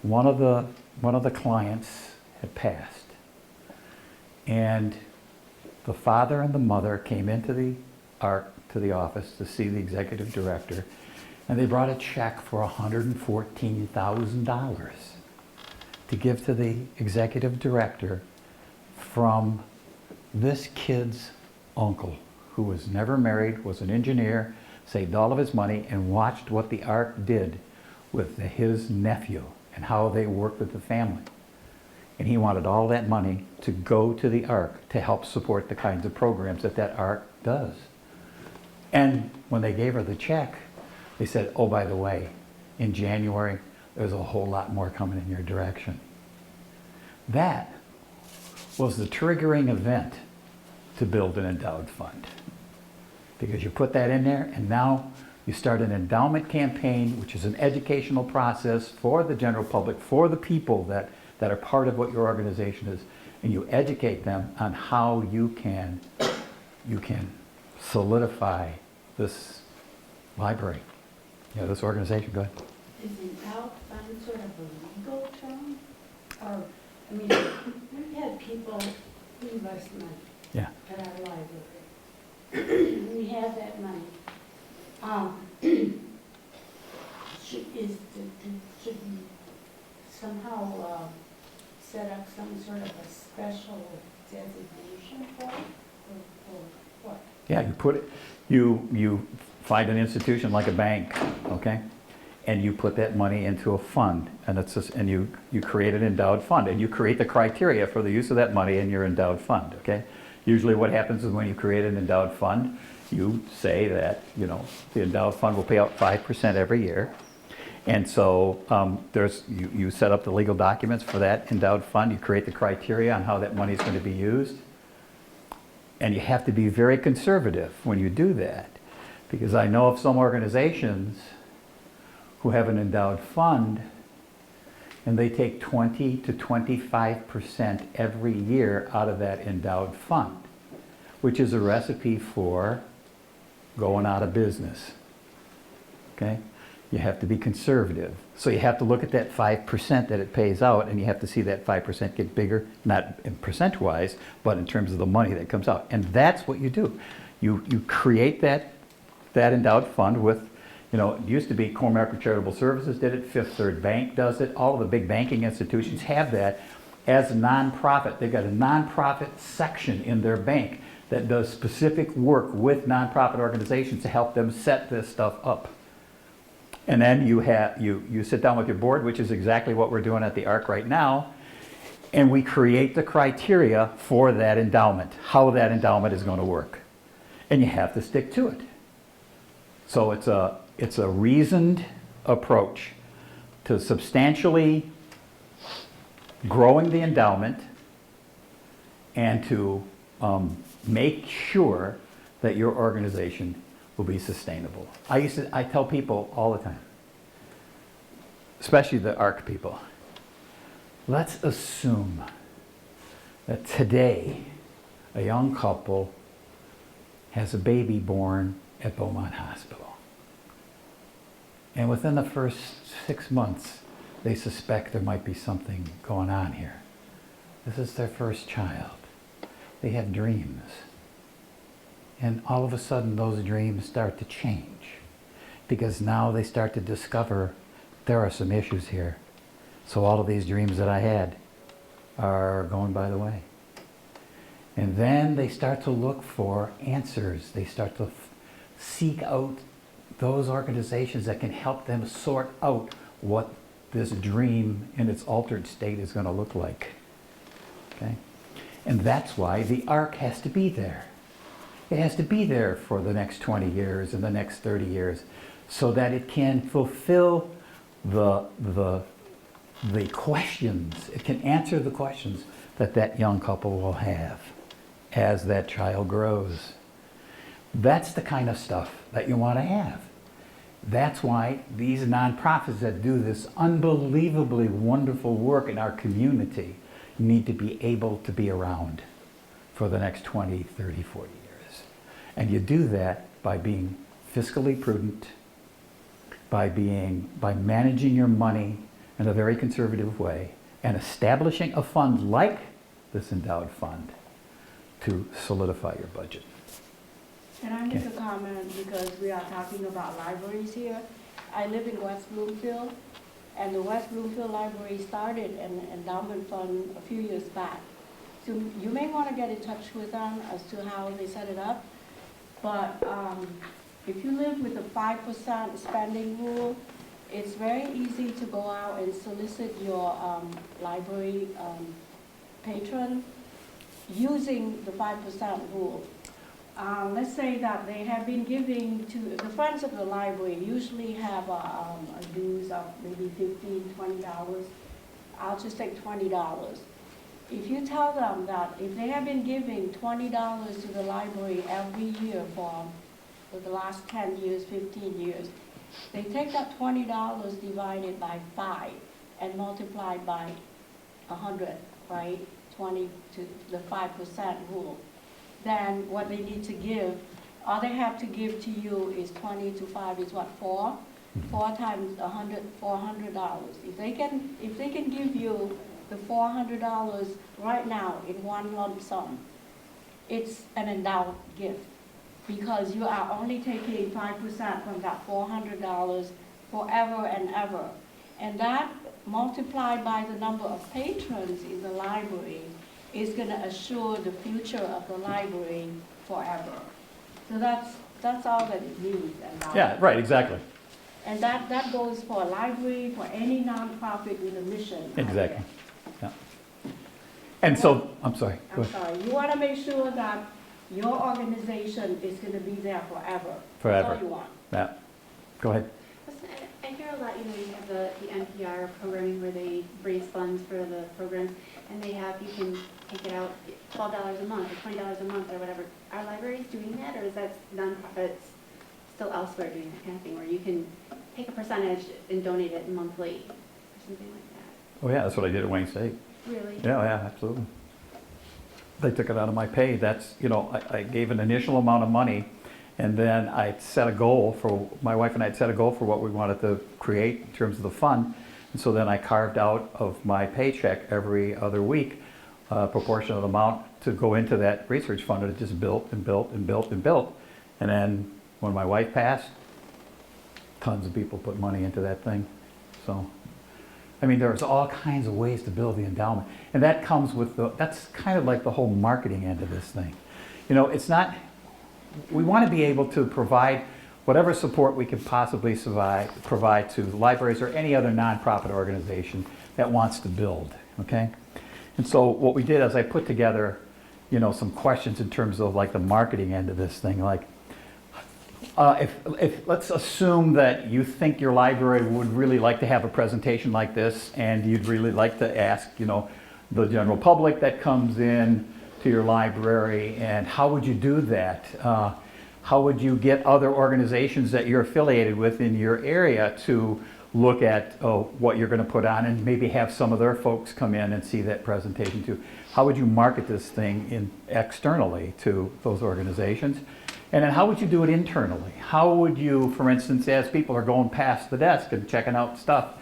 one of the clients had passed. And the father and the mother came into the ARC, to the office, to see the executive director, and they brought a check for $114,000 to give to the executive director from this kid's uncle, who was never married, was an engineer, saved all of his money, and watched what the ARC did with his nephew and how they worked with the family. And he wanted all that money to go to the ARC to help support the kinds of programs that ARC does. And when they gave her the check, they said, oh, by the way, in January, there's a whole lot more coming in your direction. That was the triggering event to build an endowed fund. Because you put that in there, and now you start an endowment campaign, which is an educational process for the general public, for the people that are part of what your organization is, and you educate them on how you can solidify this library, this organization. Go ahead. Is endowed fund sort of a legal term? Or, we've had people leave us money Yeah. at our library. We have that money. Should we somehow set up some sort of a special designation for it? Or what? Yeah, you find an institution like a bank, okay? And you put that money into a fund, and you create an endowed fund, and you create the criteria for the use of that money in your endowed fund, okay? Usually what happens is when you create an endowed fund, you say that, the endowed fund will pay out 5% every year. And so you set up the legal documents for that endowed fund, you create the criteria on how that money is going to be used. And you have to be very conservative when you do that. Because I know of some organizations who have an endowed fund and they take 20 to 25% every year out of that endowed fund, which is a recipe for going out of business. Okay? You have to be conservative. So you have to look at that 5% that it pays out, and you have to see that 5% get bigger, not in percent-wise, but in terms of the money that comes out. And that's what you do. You create that endowed fund with, it used to be Comerica Charitable Services did it, Fifth Third Bank does it, all of the big banking institutions have that as a nonprofit. They've got a nonprofit section in their bank that does specific work with nonprofit organizations to help them set this stuff up. And then you sit down with your board, which is exactly what we're doing at the ARC right now, and we create the criteria for that endowment, how that endowment is going to work. And you have to stick to it. So it's a reasoned approach to substantially growing the endowment and to make sure that your organization will be sustainable. I tell people all the time, especially the ARC people, let's assume that today a young couple has a baby born at Beaumont Hospital. And within the first 6 months, they suspect there might be something going on here. This is their first child. They have dreams. And all of a sudden, those dreams start to change. Because now they start to discover there are some issues here. So all of these dreams that I had are going by the way. And then they start to look for answers. They start to seek out those organizations that can help them sort out what this dream in its altered state is going to look like. Okay? And that's why the ARC has to be there. It has to be there for the next 20 years and the next 30 years so that it can fulfill the questions, it can answer the questions that that young couple will have as that child grows. That's the kind of stuff that you want to have. That's why these nonprofits that do this unbelievably wonderful work in our community need to be able to be around for the next 20, 30, 40 years. And you do that by being fiscally prudent, by managing your money in a very conservative way, and establishing a fund like this endowed fund to solidify your budget. Can I make a comment, because we are talking about libraries here? I live in West Bloomfield, and the West Bloomfield Library started an endowment fund a few years back. So you may want to get in touch with them as to how they set it up. But if you live with a 5% spending rule, it's very easy to go out and solicit your library patron using the 5% rule. Let's say that they have been giving to, the Friends of the Library usually have a dues of maybe $15, $20. I'll just take $20. If you tell them that if they have been giving $20 to the library every year for the last 10 years, 15 years, they take that $20 divided by 5 and multiplied by 100, right? 20 to the 5% rule. Then what they need to give, all they have to give to you is 20 to 5 is what, 4? 4 times 100, $400. If they can give you the $400 right now in one lump sum, it's an endowed gift, because you are only taking 5% from that $400 forever and ever. And that multiplied by the number of patrons in the library is going to assure the future of the library forever. So that's all that it means. Yeah, right, exactly. And that goes for a library, for any nonprofit with a mission. Exactly. Yeah. And so, I'm sorry. Go I'm ahead. sorry, you want to make sure that your organization is going to be there forever. Forever. That's all you want. Yeah. Go ahead. I hear a lot, you have the NPR programming where they raise funds for the programs, and you can take it out $12 a month or $20 a month or whatever. Are libraries doing that, or is that nonprofits still elsewhere doing that kind of thing, where you can take a percentage and donate it monthly or something like that? Oh yeah, that's what I did at Wayne State. Really? Yeah, absolutely. They took it out of my pay. That's, I gave an initial amount of money, and then I set a goal for, my wife and I had set a goal for what we wanted to create in terms of the fund. And so then I carved out of my paycheck every other week a proportionate amount to go into that research fund, and it just built and built and built and built. And then when my wife passed, tons of people put money into that thing. So, I mean, there's all kinds of ways to build the endowment. And that comes with that's kind of like the whole marketing end of this thing. You know, it's not, we want to be able to provide whatever support we can possibly provide to libraries or any other nonprofit organization that wants to build, okay? And so what we did is I put together, you know, some questions in terms of like the marketing end of this thing, like, if let's assume that you think your library would really like to have a presentation like this, and you'd really like to ask, you know, the general public that comes in to your library, and how would you do that? How would you get other organizations that you're affiliated with in your area to look at what you're going to put on, and maybe have some of their folks come in and see that presentation too? How would you market this thing externally to those organizations? And then how would you do it internally? How would you, for instance, as people are going past the desk and checking out stuff,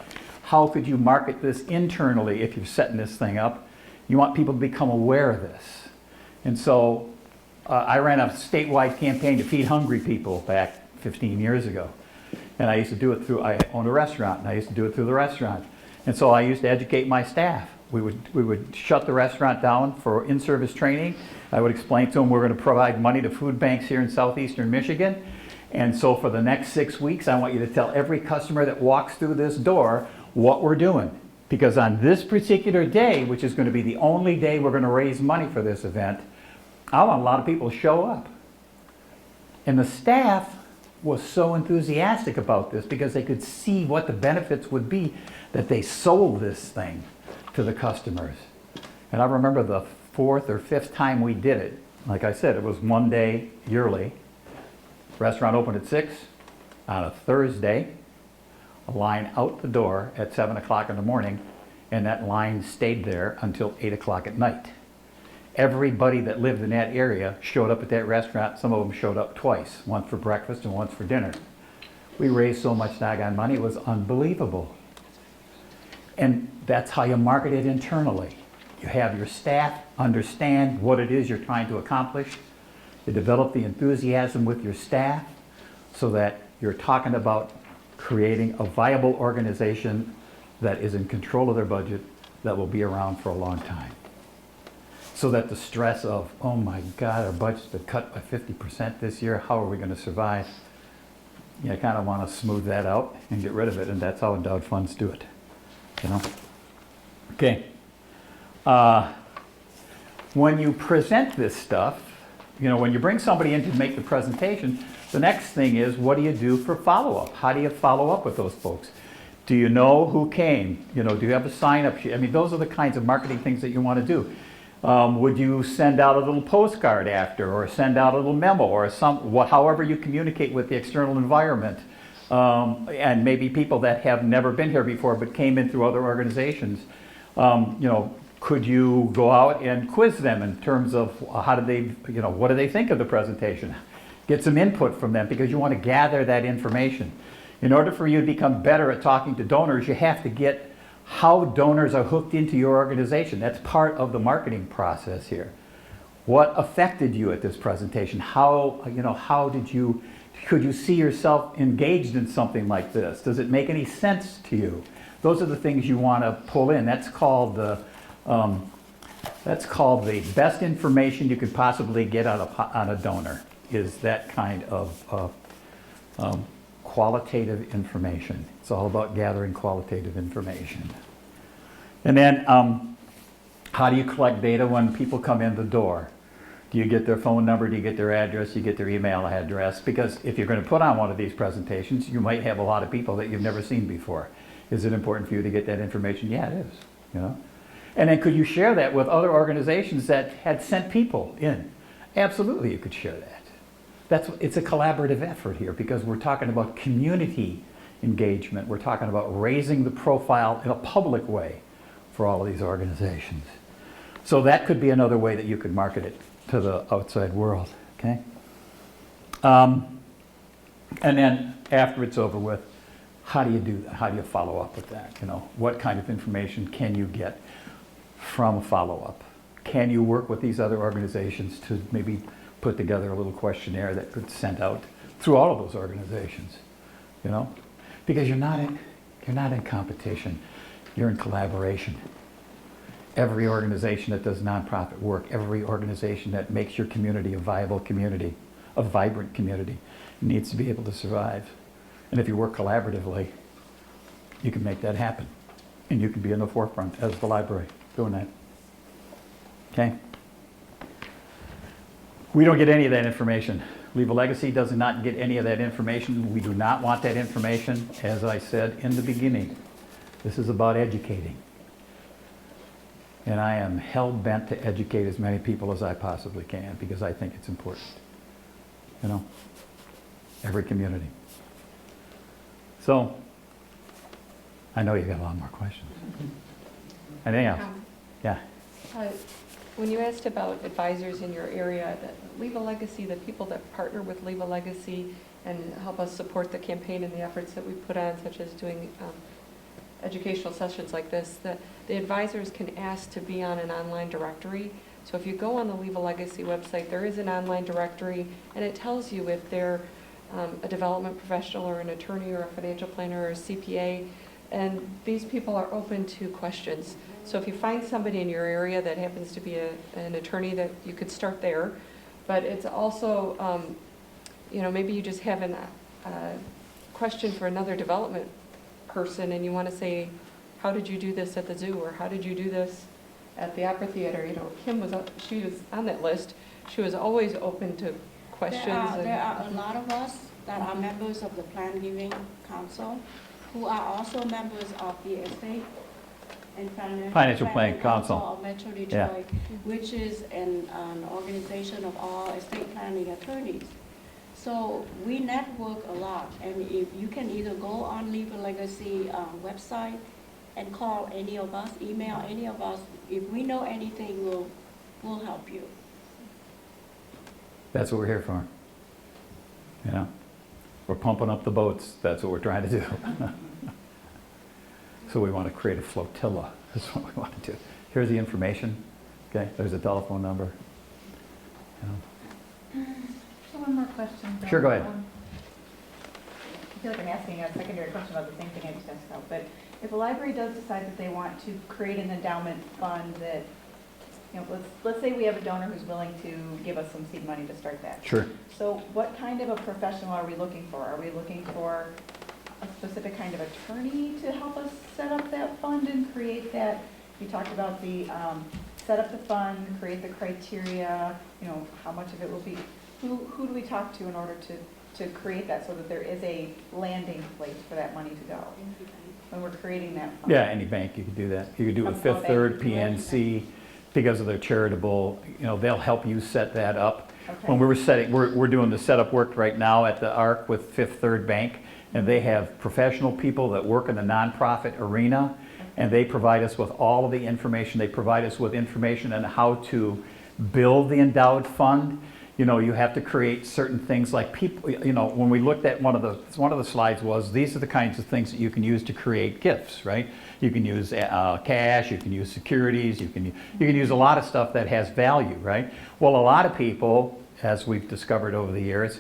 how could you market this internally if you're setting this thing up? You want people to become aware of this. And so I ran a statewide campaign to feed hungry people back 15 years ago. And I used to do it through, I owned a restaurant, and I used to do it through the restaurant. And so I used to educate my staff. We would shut the restaurant down for in-service training. I would explain to them we're going to provide money to food banks here in southeastern Michigan. And so for the next 6 weeks, I want you to tell every customer that walks through this door what we're doing. Because on this particular day, which is going to be the only day we're going to raise money for this event, I want a lot of people to show up. And the staff was so enthusiastic about this because they could see what the benefits would be that they sold this thing to the customers. And I remember the 4th or 5th time we did it. Like I said, it was one day yearly. Restaurant opened at 6 on a Thursday. A line out the door at 7 o'clock in the morning, and that line stayed there until 8 o'clock at night. Everybody that lived in that area showed up at that restaurant. Some of them showed up twice, once for breakfast and once for dinner. We raised so much doggone money, it was unbelievable. And that's how you market it internally. You have your staff understand what it is you're trying to accomplish. You develop the enthusiasm with your staff so that you're talking about creating a viable organization that is in control of their budget, that will be around for a long time. So that the stress of, oh my God, our budget's been cut by 50% this year, how are we going to survive? You kind of want to smooth that out and get rid of it, and that's how endowed funds do it. You know? Okay. When you present this stuff, you know, when you bring somebody in to make the presentation, the next thing is, what do you do for follow-up? How do you follow up with those folks? Do you know who came? You know, do you have a sign-up sheet? I mean, those are the kinds of marketing things that you want to do. Would you send out a little postcard after, or send out a little memo, or however you communicate with the external environment? And maybe people that have never been here before but came in through other organizations. You know, could you go out and quiz them in terms of how do they, you know, what do they think of the presentation? Get some input from them, because you want to gather that information. In order for you to become better at talking to donors, you have to get how donors are hooked into your organization. That's part of the marketing process here. What affected you at this presentation? How, you know, could you see yourself engaged in something like this? Does it make any sense to you? Those are the things you want to pull in. That's called the best information you could possibly get on a donor, is that kind of qualitative information. It's all about gathering qualitative information. And then how do you collect data when people come in the door? Do you get their phone number? Do you get their address? Do you get their email address? Because if you're going to put on one of these presentations, you might have a lot of people that you've never seen before. Is it important for you to get that information? Yeah, it is. You know? And then could you share that with other organizations that had sent people in? Absolutely, you could share that. It's a collaborative effort here, because we're talking about community engagement. We're talking about raising the profile in a public way for all of these organizations. So that could be another way that you could market it to the outside world, okay? And then after it's over with, how do you do that? How do you follow up with that? You know, what kind of information can you get from a follow-up? Can you work with these other organizations to maybe put together a little questionnaire that could send out through all of those organizations? You know, because you're not in competition. You're in collaboration. every organization that does nonprofit work, every organization that makes your community a viable community, a vibrant community, needs to be able to survive. And if you work collaboratively, you can make that happen. And you can be in the forefront as the library doing that. Okay? We don't get any of that information. Leave a Legacy does not get any of that information. We do not want that information. As I said in the beginning, this is about educating. And I am hell-bent to educate as many people as I possibly can because I think it's important. You know? Every community. So, I know you got a lot more questions. Anything else? Yeah. When you asked about advisors in your area, Leave a Legacy, the people that partner with Leave a Legacy and help us support the campaign and the efforts that we put on, such as doing educational sessions like this, the advisors can ask to be on an online directory. So if you go on the Leave a Legacy website, there is an online directory, and it tells you if they're a development professional or an attorney or a financial planner or a CPA, and these people are open to questions. So if you find somebody in your area that happens to be an attorney, that you could start there. But it's also, you know, maybe you just have a question for another development person and you want to say, how did you do this at the zoo, or how did you do this at the opera theater? You know, Kim was, she was on that list. She was always open to questions. There are a lot of us that are members of the Plan Giving Council who are also members of the Estate and Financial Planning Council of Metro Detroit, Yeah. which is an organization of all estate planning attorneys. So we network a lot, and if you can either go on Leave a Legacy website and call any of us, email any of us. If we know anything, we'll help you. That's what we're here for. You know, we're pumping up the boats. That's what we're trying to do. So we want to create a flotilla. That's what we want to do. Here's the information. Okay, there's a telephone number. You know. So one more question. Sure, go ahead. I feel like I'm asking a secondary question about the same thing I just asked about, but if a library does decide that they want to create an endowment fund that, you know, let's say we have a donor who's willing to give us some seed money to start that. Sure. So what kind of a professional are we looking for? Are we looking for a specific kind of attorney to help us set up that fund and create that? You talked about the set up the fund, create the criteria, you know, how much of it will be. Who do we talk to in order to create that so that there is a landing place for that money to go when we're creating that fund? Yeah, any bank you could do that. You could do it with Fifth Third, PNC, because of their charitable, you know, they'll help you set that up. Okay. When we're doing the setup work right now at the ARC with Fifth Third Bank, and they have professional people that work in the nonprofit arena, and they provide us with all of the information. They provide us with information on how to build the endowed fund. You know, you have to create certain things like people, you know, when we looked at one of the slides was, these are the kinds of things that you can use to create gifts, right? You can use cash, you can use securities, you can use a lot of stuff that has value, right? Well, a lot of people, as we've discovered over the years,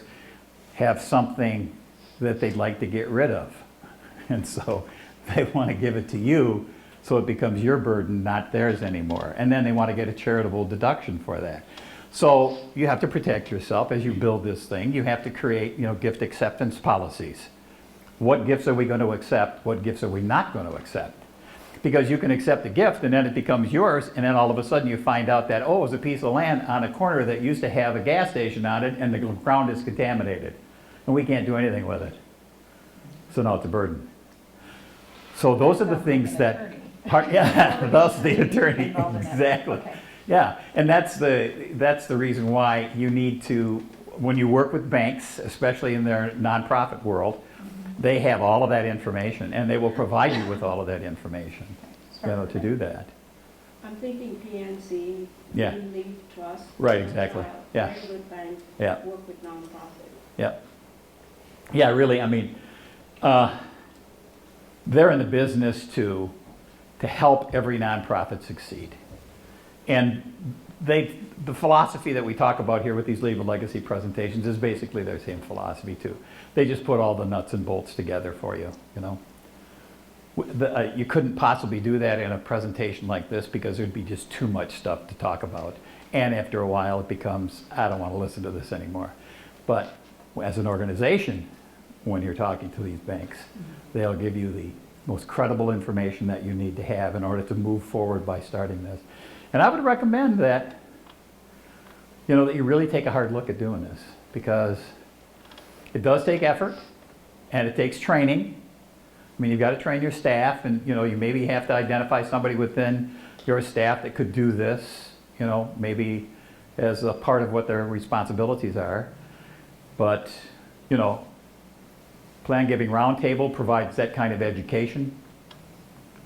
have something that they'd like to get rid of. And so they want to give it to you so it becomes your burden, not theirs anymore. And then they want to get a charitable deduction for that. So you have to protect yourself as you build this thing. You have to create, you know, gift acceptance policies. What gifts are we going to accept? What gifts are we not going to accept? Because you can accept a gift and then it becomes yours, and then all of a sudden you find out that, oh, it was a piece of land on a corner that used to have a gas station on it and the ground is contaminated. And we can't do anything with it. So now it's a burden. So those are the things that, yeah, that's the attorney, exactly. Okay. Yeah, and that's the reason why you need to, when you work with banks, especially in their nonprofit world, they have all of that information, and they will provide you with all of that information, you know, to do that. I'm thinking PNC, Yeah. Leaf Trust. Right, exactly. Yeah. Very good banks, Yeah. work with nonprofits. Yeah. Yeah, really, I mean, they're in the business to help every nonprofit succeed. And the philosophy that we talk about here with these Leave a Legacy presentations is basically their same philosophy too. They just put all the nuts and bolts together for you, you know. You couldn't possibly do that in a presentation like this because there'd be just too much stuff to talk about. And after a while, it becomes, I don't want to listen to this anymore. But as an organization, when you're talking to these banks, they'll give you the most credible information that you need to have in order to move forward by starting this. And I would recommend that, that you really take a hard look at doing this, because it does take effort and it takes training. I mean, you've got to train your staff, and you maybe have to identify somebody within your staff that could do this, maybe as a part of what their responsibilities are. But, Plan Giving Roundtable provides that kind of education.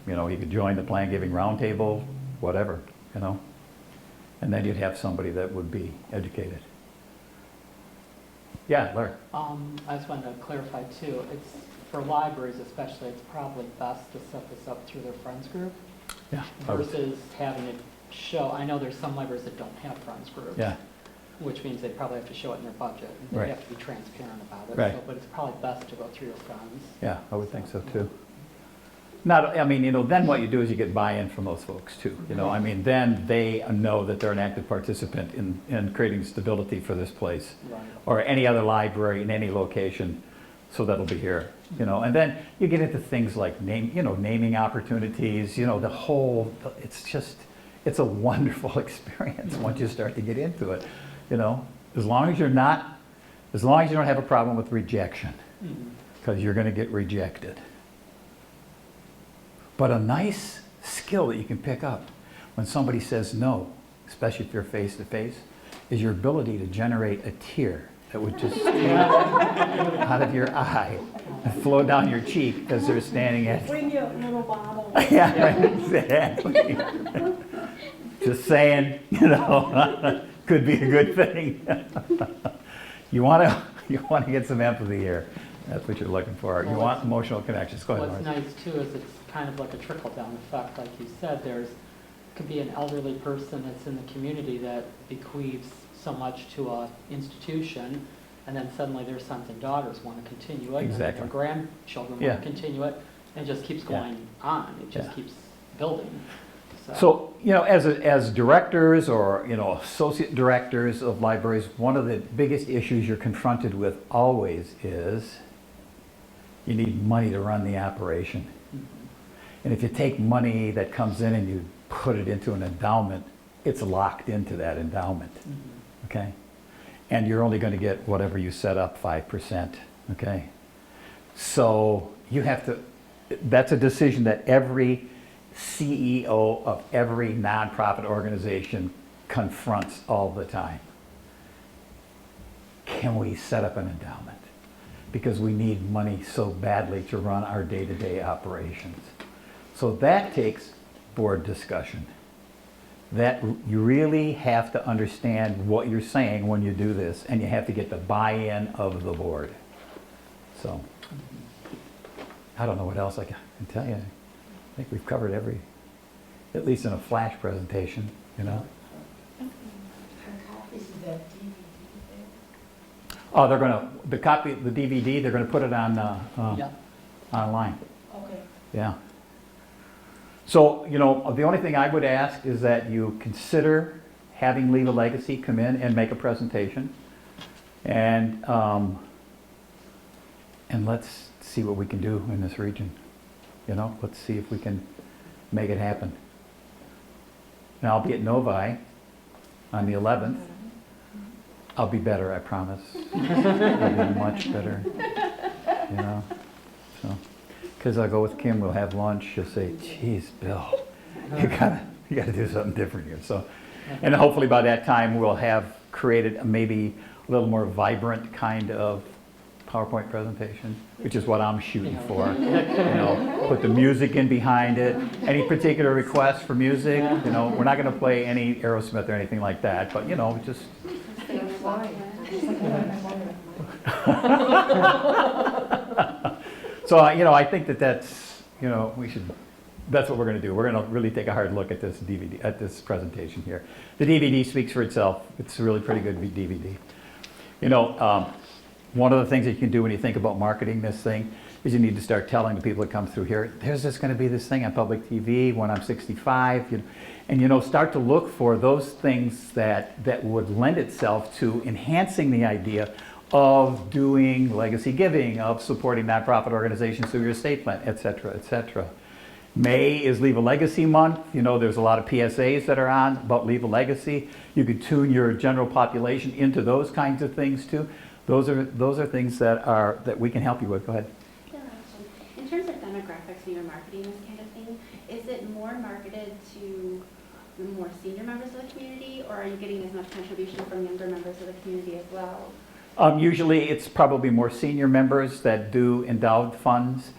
You could join the Plan Giving Roundtable, whatever, and then you'd have somebody that would be educated. Yeah, Larry. I just wanted to clarify too, it's for libraries especially, it's probably best to set this up through their Friends group Yeah. versus having it show, I know there's some libraries that don't have Friends groups. Yeah. Which means they probably have to show it in their budget, and they Right. have to be transparent about it. Right. So, but it's probably best to go through your friends. Yeah, I would think so too. Then what you do is you get buy-in from those folks too. Then they know that they're an active participant in creating stability for this place, Right. or any other library in any location, so that'll be here. And then you get into things like naming opportunities. It's a wonderful experience once you start to get into it. As long as you don't have a problem with rejection, because you're going to get rejected. But a nice skill that you can pick up when somebody says no, especially if you're face to face, is your ability to generate a tear that would just stream out of your eye and flow down your cheek as they're standing at you. Bring your little bottle. Yeah, exactly. Just saying, could be a good thing. You want to get some empathy here. That's what you're looking for. You want emotional connections. Go ahead, What's Lawrence. nice too is it's kind of like a trickle-down effect, like you said. Could be an elderly person that's in the community that bequeaths so much to a institution, and then suddenly their sons and daughters want to continue it, Exactly. and their grandchildren Yeah. want to continue it, and it just keeps going on. It just Yeah. keeps building. So, as directors or, associate directors of libraries, one of the biggest issues you're confronted with always is you need money to run the operation. And if you take money that comes in and you put it into an endowment, it's locked into that endowment, okay? And you're only going to get whatever you set up, 5%, okay? So you have to, that's a decision that every CEO of every nonprofit organization confronts all the time. Can we set up an endowment? Because we need money so badly to run our day-to-day operations. So that takes board discussion. That you really have to understand what you're saying when you do this, and you have to get the buy-in of the board. So, I don't know what else I can tell you. I think we've covered at least in a flash presentation, Oh, they're going to, the DVD, they're going to put it on online. Okay. Yeah. So, the only thing I would ask is that you consider having Leave a Legacy come in and make a presentation. And let's see what we can do in this region. Let's see if we can make it happen. Now, I'll be at Novi on the 11th. I'll be better, I promise. I'll be much better. So, because I'll go with Kim, we'll have lunch. She'll say, "Geez, Bill, you gotta do something different here." So, and hopefully by that time we'll have created maybe a little more vibrant kind of PowerPoint presentation, which is what I'm shooting for. Put the music in behind it. Any particular requests for music? We're not going to play any Aerosmith or anything like that, but just. So I think that's that's what we're going to do. We're going to really take a hard look at this DVD, at this presentation here. The DVD speaks for itself. It's a really pretty good DVD. One of the things that you can do when you think about marketing this thing is you need to start telling the people that come through here, there's just going to be this thing on public TV when I'm 65, and start to look for those things that would lend itself to enhancing the idea of doing legacy giving, of supporting nonprofit organizations through your estate plan, et cetera, et cetera. May is Leave a Legacy Month. There's a lot of PSAs that are on about Leave a Legacy. You could tune your general population into those kinds of things too. Those are things that we can help you with. Go ahead. In terms of demographics and your marketing, this kind of thing, is it more marketed to the more senior members of the community, or are you getting as much contribution from younger members of the community as well? Usually it's probably more senior members that do endowed funds,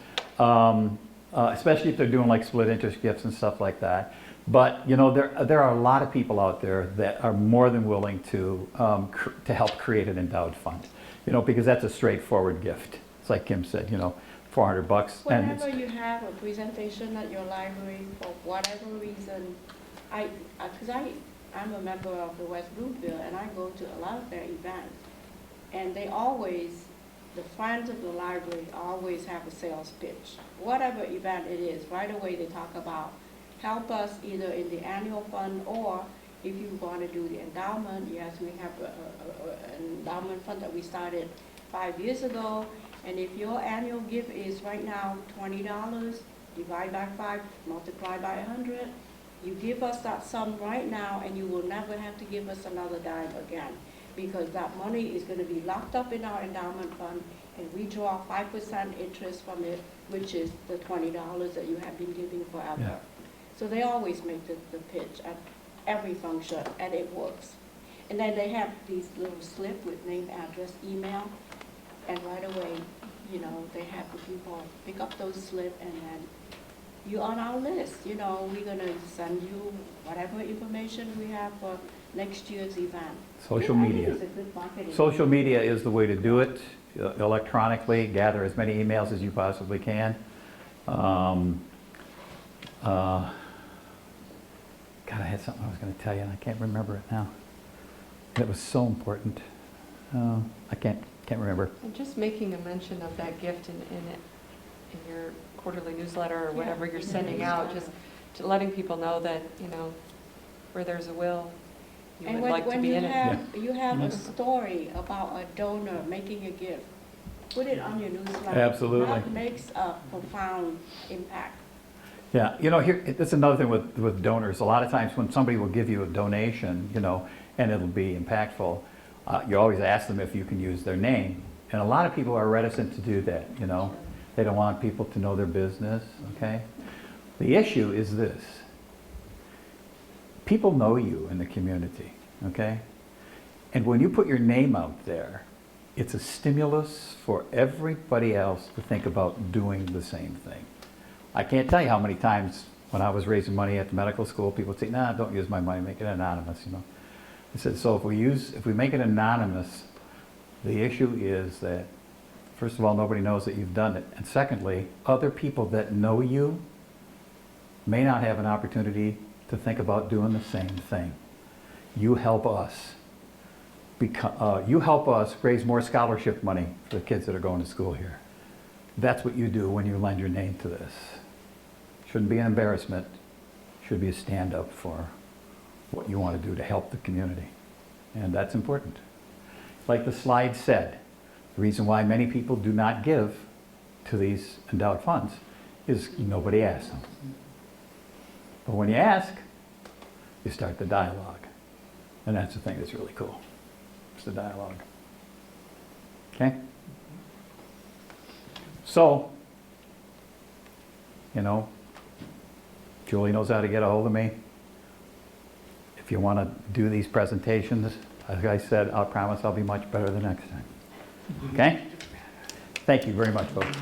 especially if they're doing like split interest gifts and stuff like that. But there are a lot of people out there that are more than willing to help create an endowed fund, because that's a straightforward gift. It's like Kim said, $400. Whenever you have a presentation at your library for whatever reason, I'm a member of the West Bloomfield, and I go to a lot of their events, and the friends of the library always have a sales pitch. Whatever event it is, right away they talk about help us either in the annual fund, or if you want to do the endowment, yes, we have an endowment fund that we started 5 years ago. And if your annual gift is right now $20, divide by 5, multiply by 100, you give us that sum right now, and you will never have to give us another dime again, because that money is going to be locked up in our endowment fund, and we draw 5% interest from it, which is the $20 that you have been giving forever. Yeah. So they always make the pitch at every function, and it works. And then they have these little slip with name, address, email, and right away, they have the people pick up those slips, and then you're on our list. We're going to send you whatever information we have for next year's event. Social I think media. it's a good marketing. Social media is the way to do it. Electronically, gather as many emails as you possibly can. God, I had something I was going to tell you, and I can't remember it now. That was so important. I can't remember. And just making a mention of that gift in your quarterly newsletter or whatever you're sending out, just to letting people know that, where there's a will, you And would like to be in it. you have a story about a donor making a gift, put it on your newsletter. Absolutely. That makes a profound impact. Yeah, that's another thing with donors. A lot of times when somebody will give you a donation, and it'll be impactful, you always ask them if you can use their name. And a lot of people are reticent to do that, They don't want people to know their business, okay? The issue is this. People know you in the community, okay? And when you put your name out there, it's a stimulus for everybody else to think about doing the same thing. I can't tell you how many times when I was raising money at the medical school, people would say, nah, don't use my money, make it anonymous, I said, so if we make it anonymous, the issue is that, first of all, nobody knows that you've done it. And secondly, other people that know you may not have an opportunity to think about doing the same thing. You help us. You help us raise more scholarship money for the kids that are going to school here. That's what you do when you lend your name to this. Shouldn't be an embarrassment. Should be a stand-up for what you want to do to help the community. And that's important. Like the slide said, the reason why many people do not give to these endowed funds is nobody asks them. But when you ask, you start the dialogue. And that's the thing that's really cool. It's the dialogue. Okay? So, Julie knows how to get a hold of me. If you want to do these presentations, as I said, I promise I'll be much better the next time. Okay? Thank you very much, folks.